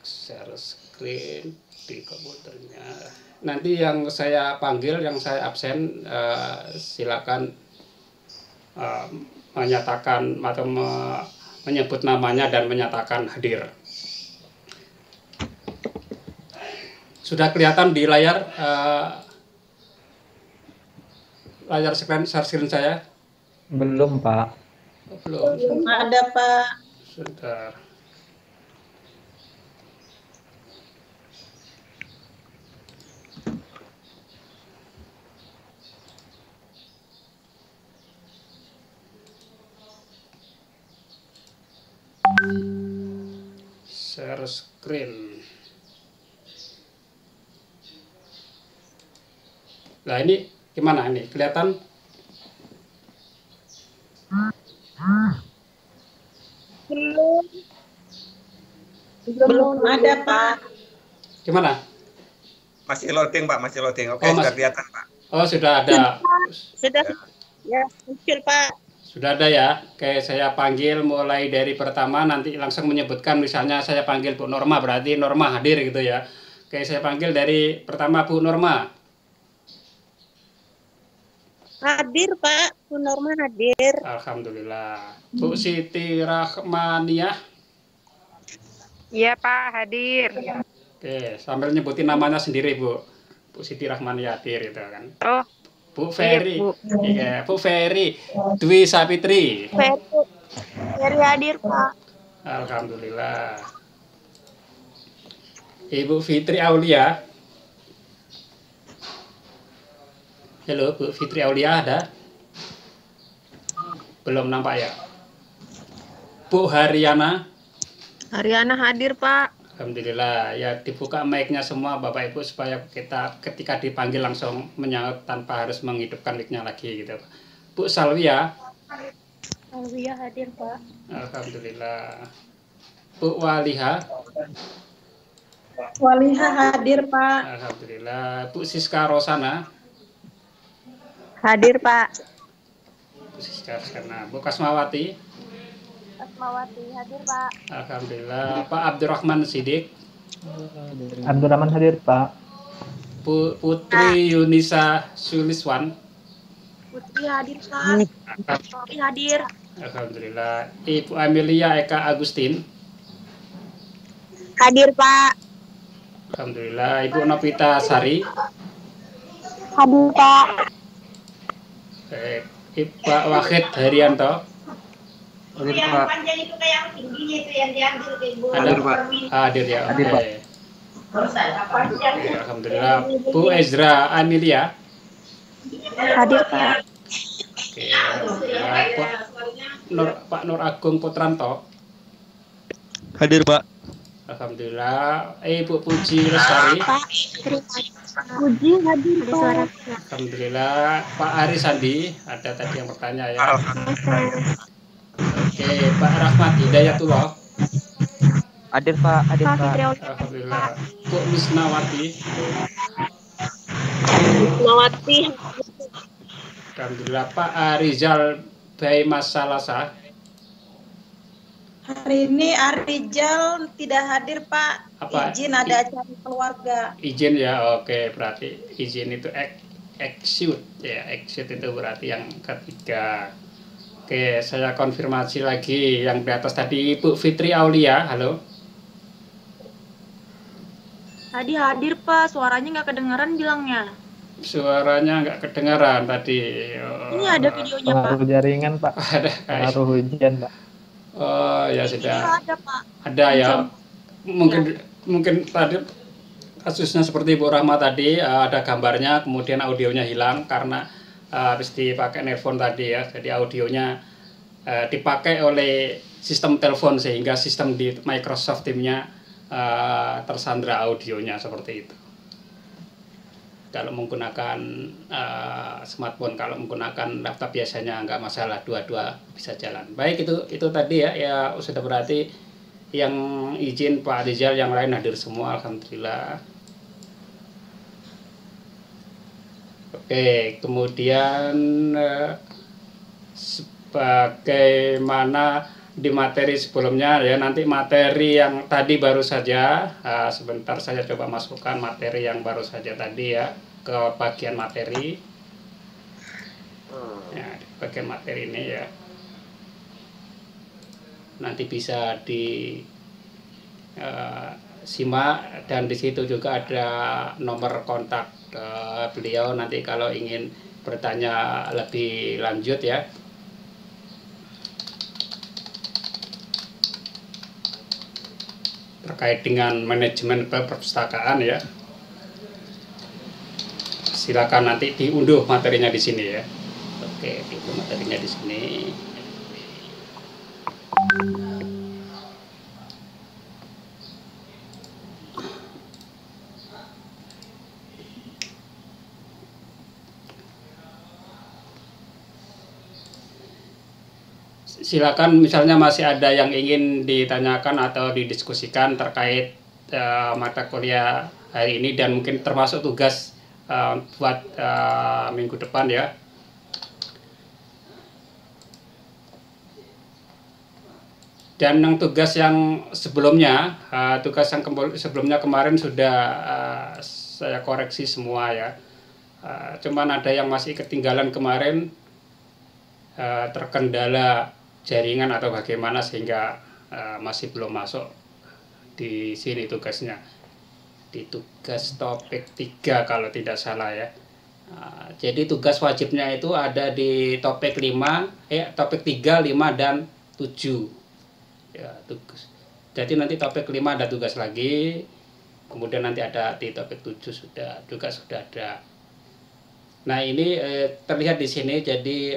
Share screen di komputernya. Nanti yang saya panggil, yang saya absen, silakan menyatakan atau menyebut namanya dan menyatakan hadir. Sudah kelihatan di layar share screen saya? Belum, Pak. Belum. Ada, Pak. Sebentar. Share screen. Nah, ini gimana ini? Kelihatan? Belum ada, Pak. Gimana? Masih loading, Pak, masih loading. Oke, Oh, sudah masih- kelihatan, Pak. Oh, sudah ada. Sudah ya muncul, Pak. Sudah ada ya. Oke, saya panggil mulai dari pertama, nanti langsung menyebutkan, misalnya saya panggil Bu Norma, berarti Norma hadir gitu ya. Oke, saya panggil dari pertama Bu Norma. Hadir, Pak. Bu Norma hadir. Alhamdulillah. Bu Siti Rahmaniah. Iya, Pak, hadir. Oke, sambil nyebutin namanya sendiri, Bu. Bu Siti Rahmaniah hadir itu kan. Oh, Bu Ferry. Bu. Iya, Bu Ferry Dwi Sapitri. Ferry hadir, Pak. Alhamdulillah. Ibu Fitri Aulia. Halo, Bu Fitri Aulia ada? Belum nampak ya? Bu Haryana. Haryana hadir, Pak. Alhamdulillah. Ya, dibuka mic-nya semua Bapak Ibu supaya kita ketika dipanggil langsung menyaut tanpa harus menghidupkan mic-nya lagi gitu. Bu Salwia. Salwia hadir, Pak. Alhamdulillah. Bu Waliha. Waliha hadir, Pak. Alhamdulillah. Bu Siska Rosana. Hadir, Pak. Bu Siska Rosana. Bu Kasmawati. Asmawati hadir, Pak. Alhamdulillah. Pak Abdurrahman Sidik. Abdurrahman hadir, Pak. Bu Putri Yunisa Suliswan. Putri hadir, Pak. Putri hadir. Alhamdulillah. Ibu Amelia Eka Agustin. Hadir, Pak. Alhamdulillah. Ibu Novita Sari. Hadir, Pak. Baik. Pak Wahid Haryanto. Hadir, Pak. Ada Pak. Hadir ya. Hadir, Pak. Oke. Alhamdulillah. Bu Ezra Amelia. Hadir, Pak. Oke, Pak Nur Agung Putranto. Hadir, Pak. Alhamdulillah. Ibu Puji Lestari. Puji hadir Pak. Alhamdulillah. Pak Ari Sandi, ada tadi yang bertanya ya. Oke, Pak Rahmat Hidayatullah. Hadir Pak, hadir Pak. Alhamdulillah. Bu Misnawati. Nawati. Alhamdulillah. Pak Arizal Baimas Salasa. Hari ini Arijal tidak hadir Pak. Apa? Izin ada acara keluarga. Izin ya, oke. Berarti izin itu exit ya, exit itu berarti yang ketiga. Oke, saya konfirmasi lagi yang di atas tadi Ibu Fitri Aulia, halo. Tadi hadir Pak, suaranya nggak kedengaran bilangnya. Suaranya nggak kedengaran tadi. Ini ada videonya Pak. Pengaruh jaringan Pak. Ada. Pengaruh hujan Pak. Oh ya Ini sudah. ada Pak. Ada ya. Mungkin tadi kasusnya seperti Bu Rahma tadi ada gambarnya, kemudian audionya hilang karena habis dipakai nelpon tadi ya. Jadi audionya dipakai oleh sistem telepon sehingga sistem di Microsoft Teams-nya tersandra audionya seperti itu. Kalau menggunakan smartphone, kalau menggunakan laptop biasanya nggak masalah, dua-dua bisa jalan. Baik, itu tadi ya sudah berarti yang izin Pak Rizal, yang lain hadir semua, alhamdulillah. Oke, kemudian sebagaimana di materi sebelumnya ya, nanti materi yang tadi baru saja sebentar saya coba masukkan materi yang baru saja tadi ya ke bagian materi ya, di bagian materi ini ya nanti bisa di simak, dan di situ juga ada nomor kontak beliau nanti kalau ingin bertanya lebih lanjut ya. Terkait dengan manajemen perpustakaan ya, silakan nanti diunduh materinya di sini ya. Oke, diunduh materinya di sini. Silakan misalnya masih ada yang ingin ditanyakan atau didiskusikan terkait mata kuliah hari ini dan mungkin termasuk tugas buat minggu depan ya. Dan yang tugas yang sebelumnya, sebelumnya kemarin sudah saya koreksi semua ya. Cuman ada yang masih ketinggalan kemarin, terkendala jaringan atau bagaimana sehingga masih belum masuk di sini tugasnya, di tugas topik 3 kalau tidak salah ya. Jadi tugas wajibnya itu ada di topik 3, 5 dan 7 ya, tugas. Jadi nanti topik 5 ada tugas lagi, kemudian nanti ada di topik 7 juga sudah ada. Nah ini terlihat di sini, jadi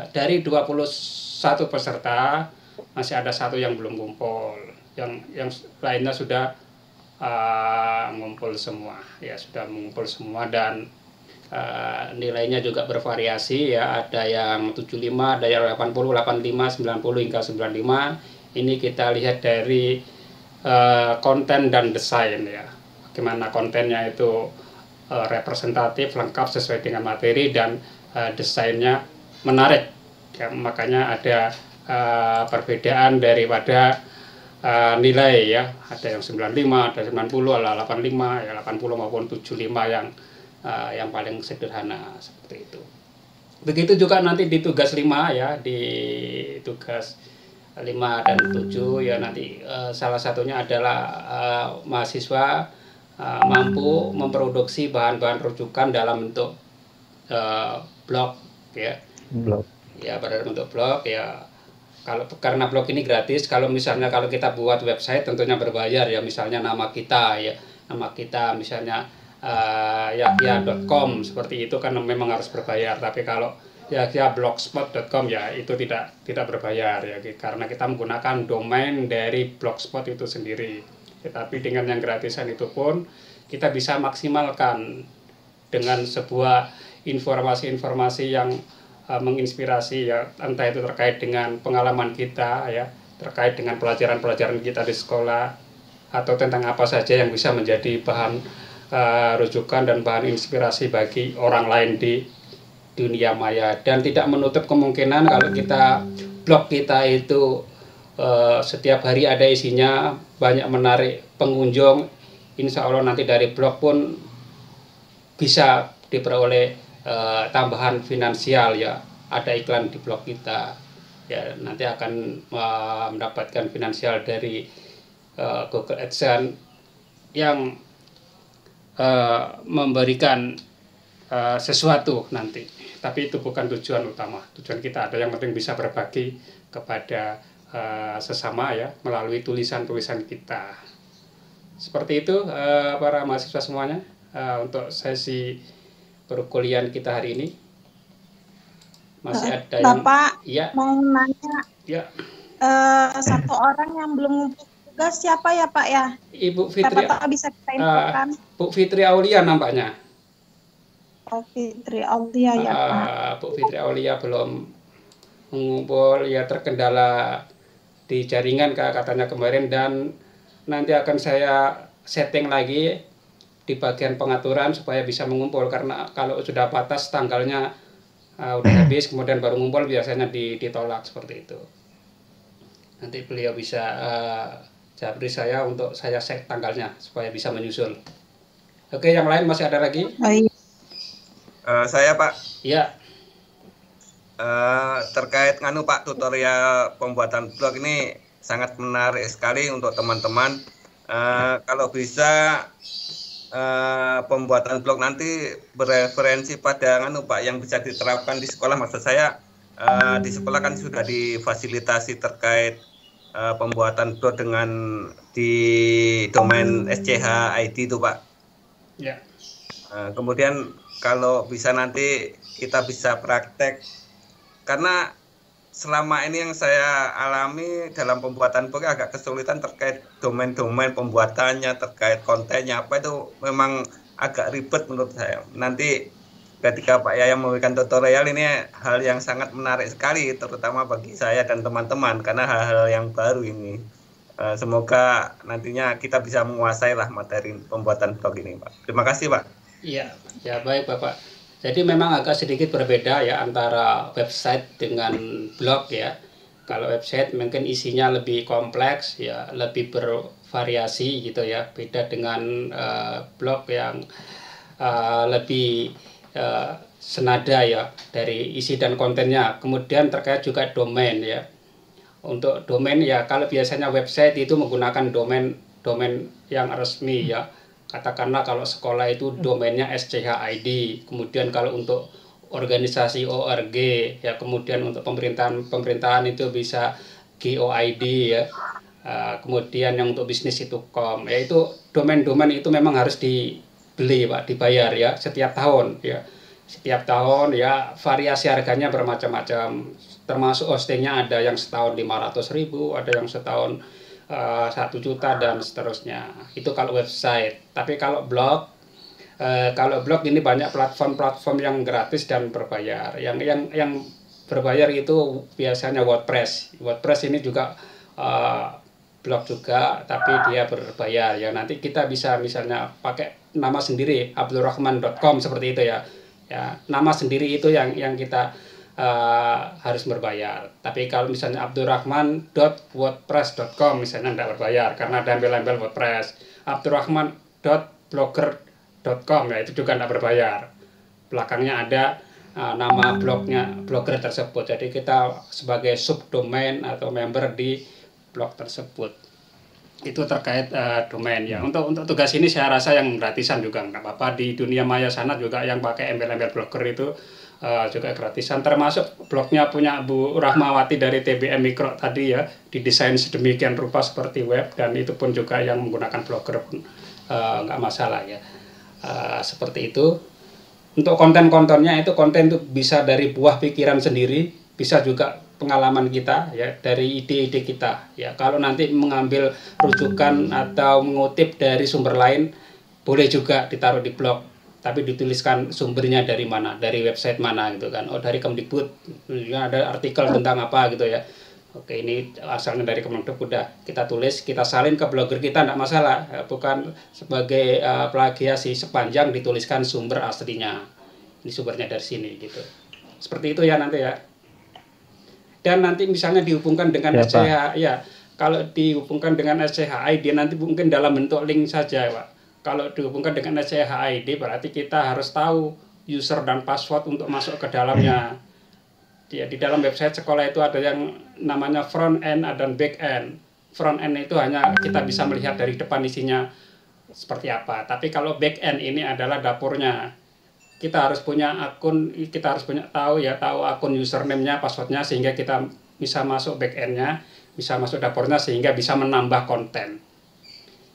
dari 21 peserta masih ada 1 yang belum ngumpul, yang lainnya sudah ngumpul semua ya, sudah mengumpul semua, dan nilainya juga bervariasi ya, ada yang 75, ada yang 80, 85, 90 hingga 95. Ini kita lihat dari konten dan desain ya, bagaimana kontennya itu representatif, lengkap sesuai dengan materi, dan desainnya menarik ya, makanya ada perbedaan daripada nilai ya, ada yang 95, ada 90, ada 85 ya, 80 maupun 75 yang paling sederhana seperti itu. Begitu juga nanti di tugas 5 ya, di tugas 5 dan 7 ya, nanti salah satunya adalah mahasiswa mampu memproduksi bahan-bahan rujukan dalam bentuk blog ya. Blog. Ya, pada bentuk blog ya. Karena blog ini gratis, kalau misalnya kalau kita buat website tentunya berbayar ya, misalnya nama kita ya, nama kita misalnya yahya.com seperti itu kan memang harus berbayar. Tapi kalau ya blogspot.com ya itu tidak berbayar ya karena kita menggunakan domain dari blogspot itu sendiri. Tetapi dengan yang gratisan itu pun kita bisa maksimalkan dengan sebuah informasi-informasi yang menginspirasi ya, entah itu terkait dengan pengalaman kita ya, terkait dengan pelajaran-pelajaran kita di sekolah, atau tentang apa saja yang bisa menjadi bahan rujukan dan bahan inspirasi bagi orang lain di dunia maya. Dan tidak menutup kemungkinan kalau blog kita itu setiap hari ada isinya, banyak menarik pengunjung, insya Allah nanti dari blog pun bisa diperoleh tambahan finansial ya, ada iklan di blog kita ya, nanti akan mendapatkan finansial dari Google AdSense yang memberikan sesuatu nanti. Tapi itu bukan tujuan utama. Tujuan kita ada yang penting bisa berbagi kepada sesama ya, melalui tulisan-tulisan kita. Seperti itu para mahasiswa semuanya untuk sesi perkuliahan kita hari ini. Masih ada Bapak ya. Mau nanya Ya. Satu orang yang belum ngumpul tugas siapa ya Pak ya? Ibu Fitri. Siapa tahu bisa kita infokan. Bu Fitri Aulia nampaknya. Oh, Fitri Aulia ya Pak. Bu Fitri Aulia belum mengumpul ya, terkendala di jaringan katanya kemarin, dan nanti akan saya setting lagi di bagian pengaturan supaya bisa mengumpul, karena kalau sudah batas tanggalnya udah habis kemudian baru ngumpul biasanya ditolak seperti itu. Nanti beliau bisa japri saya untuk saya set tanggalnya supaya bisa menyusul. Oke, yang lain masih ada lagi? Saya Pak. Iya. Terkait Pak tutorial pembuatan blog ini sangat menarik sekali untuk teman-teman. Kalau bisa pembuatan blog nanti bereferensi pada Pak yang bisa diterapkan di sekolah. Maksud saya di sekolah kan sudah difasilitasi terkait pembuatan blog dengan di domain SCH ID itu Pak. Ya. Kemudian kalau bisa nanti kita bisa praktek, karena selama ini yang saya alami dalam pembuatan blog agak kesulitan terkait domain-domain pembuatannya, terkait kontennya apa itu memang agak ribet menurut saya. Nanti ketika Pak Yaya memberikan tutorial ini hal yang sangat menarik sekali, terutama bagi saya dan teman-teman karena hal-hal yang baru ini. Semoga nantinya kita bisa menguasai lah materi pembuatan blog ini Pak. Terima kasih Pak. Iya, ya baik Bapak. Jadi memang agak sedikit berbeda ya antara website dengan blog ya. Kalau website mungkin isinya lebih kompleks ya, lebih bervariasi gitu ya. Beda dengan blog yang lebih senada ya dari isi dan kontennya. Kemudian terkait juga domain ya. Untuk domain ya, kalau biasanya website itu menggunakan domain yang resmi ya. Katakanlah kalau sekolah itu domainnya SCH-ID, kemudian kalau untuk organisasi ORG, ya kemudian untuk pemerintahan itu bisa GOID ya, kemudian yang untuk bisnis itu .com, ya itu domain-domain itu memang harus dibeli Pak, dibayar ya setiap tahun ya. Setiap tahun ya variasi harganya bermacam-macam, termasuk hostingnya ada yang setahun 500.000, ada yang setahun 1 juta dan seterusnya. Itu kalau website. Tapi kalau blog ini banyak platform-platform yang gratis dan berbayar. Yang berbayar itu biasanya WordPress. WordPress ini juga blog juga, tapi dia berbayar. Ya nanti kita bisa misalnya pakai nama sendiri abdulrahman.com seperti itu ya. Ya, nama sendiri itu yang kita harus berbayar. Tapi kalau misalnya abdurrahman.wordpress.com misalnya tidak berbayar karena ada embel-embel WordPress. abdurrahman.blogger.com ya itu juga tidak berbayar. Belakangnya ada nama blogger tersebut. Jadi kita sebagai subdomain atau member di blog tersebut. Itu terkait domain ya. Untuk tugas ini saya rasa yang gratisan juga nggak apa-apa. Di dunia maya sana juga yang pakai embel-embel blogger itu juga gratisan, termasuk blognya punya Bu Rahmawati dari TBM Mikro tadi ya, didesain sedemikian rupa seperti web, dan itu pun juga yang menggunakan blogger pun nggak masalah ya. Seperti itu. Untuk konten-kontennya itu konten itu bisa dari buah pikiran sendiri, bisa juga pengalaman kita ya, dari ide-ide kita ya. Kalau nanti mengambil rujukan atau mengutip dari sumber lain boleh juga ditaruh di blog, tapi dituliskan sumbernya dari mana, dari website mana gitu kan. Oh, dari Kemdikbud, ada artikel tentang apa gitu ya. Oke, ini asalnya dari Kemdikbud, udah kita tulis, kita salin ke blogger kita, enggak masalah. Bukan sebagai plagiasi, sepanjang dituliskan sumber aslinya. Ini sumbernya dari sini gitu. Seperti itu ya nanti ya. Dan nanti misalnya dihubungkan dengan Ya, SCH, ya. Kalau dihubungkan dengan SCH ID nanti mungkin dalam bentuk link saja, Pak. Kalau dihubungkan dengan SCH ID berarti kita harus tahu user dan password untuk masuk ke dalamnya. Ya, di dalam website sekolah itu ada yang namanya front end dan back end. Front end itu hanya kita bisa melihat dari depan isinya seperti apa. Tapi kalau back end ini adalah dapurnya. Kita harus punya akun, kita harus punya tahu akun username-nya, password-nya, sehingga kita bisa masuk back end-nya, bisa masuk dapurnya, sehingga bisa menambah konten.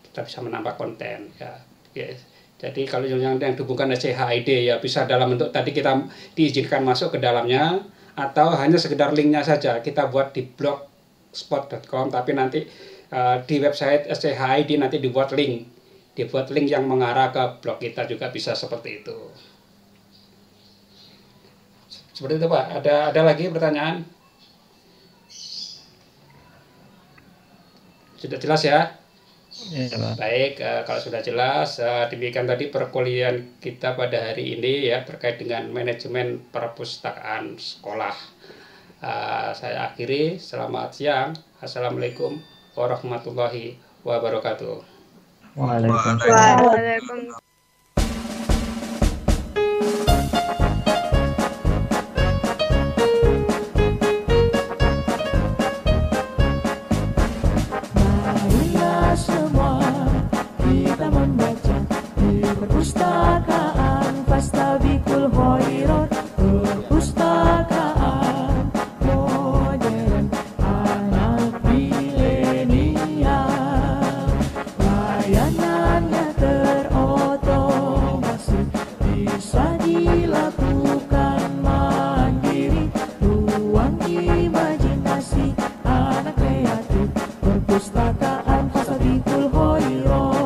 Kita bisa menambah konten ya. Yes. Jadi kalau yang dihubungkan SCHID ya bisa dalam bentuk tadi kita diizinkan masuk ke dalamnya, atau hanya sekedar linknya saja kita buat di blogspot.com, tapi nanti di website SCHID nanti dibuat link yang mengarah ke blog kita juga bisa seperti itu. Seperti itu Pak. Ada lagi pertanyaan? Sudah jelas ya? Ya, Pak. Baik, kalau sudah jelas, demikian tadi perkuliahan kita pada hari ini ya terkait dengan manajemen perpustakaan sekolah. Saya akhiri, selamat siang. Assalamualaikum warahmatullahi wabarakatuh. Waalaikumsalam. Marilah semua kita membaca di perpustakaan Fastabikul Khairat, perpustakaan modern anak milenial. Layanannya terotomasi, bisa dilakukan mandiri, ruang imajinasi anak kreatif, perpustakaan Fastabikul Khairat.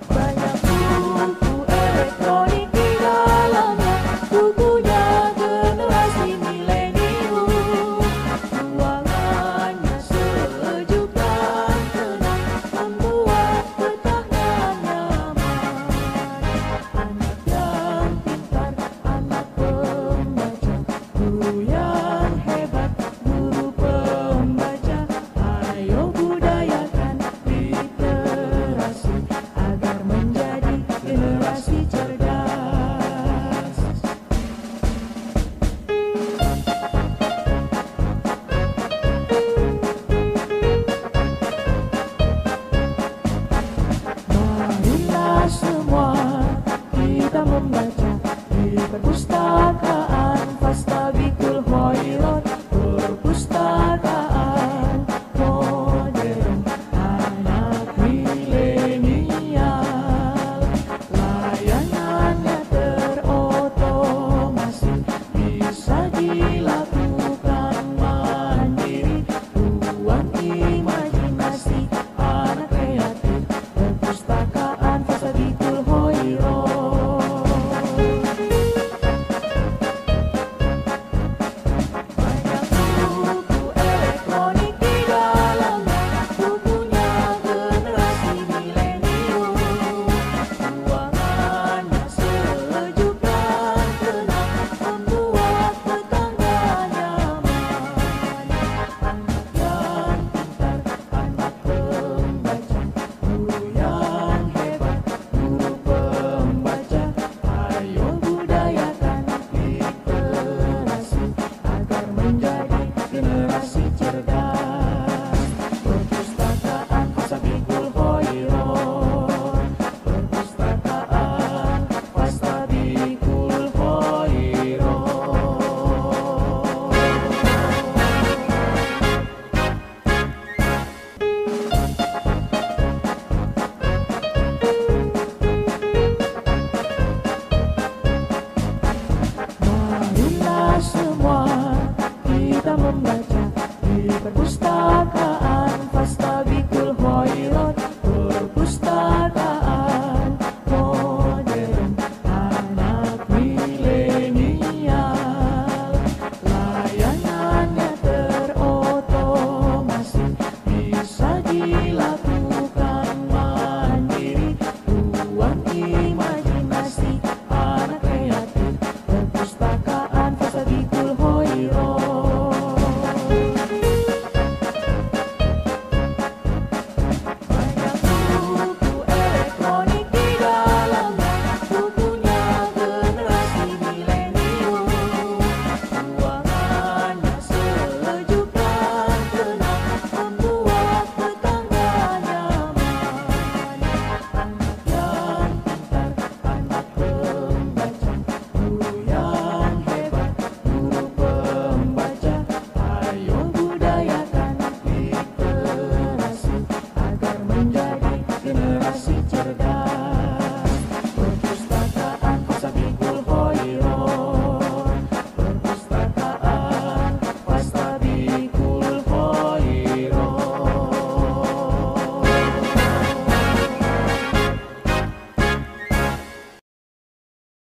Banyak buku elektronik di dalamnya, bukunya generasi milenium. Ruangannya sejuk dan tenang, membuat betahnya nyaman. Anak yang pintar, anak pembaca, guru yang hebat, guru pembaca. Ayo budayakan literasi agar menjadi generasi cerdas. Marilah semua kita membaca di perpustakaan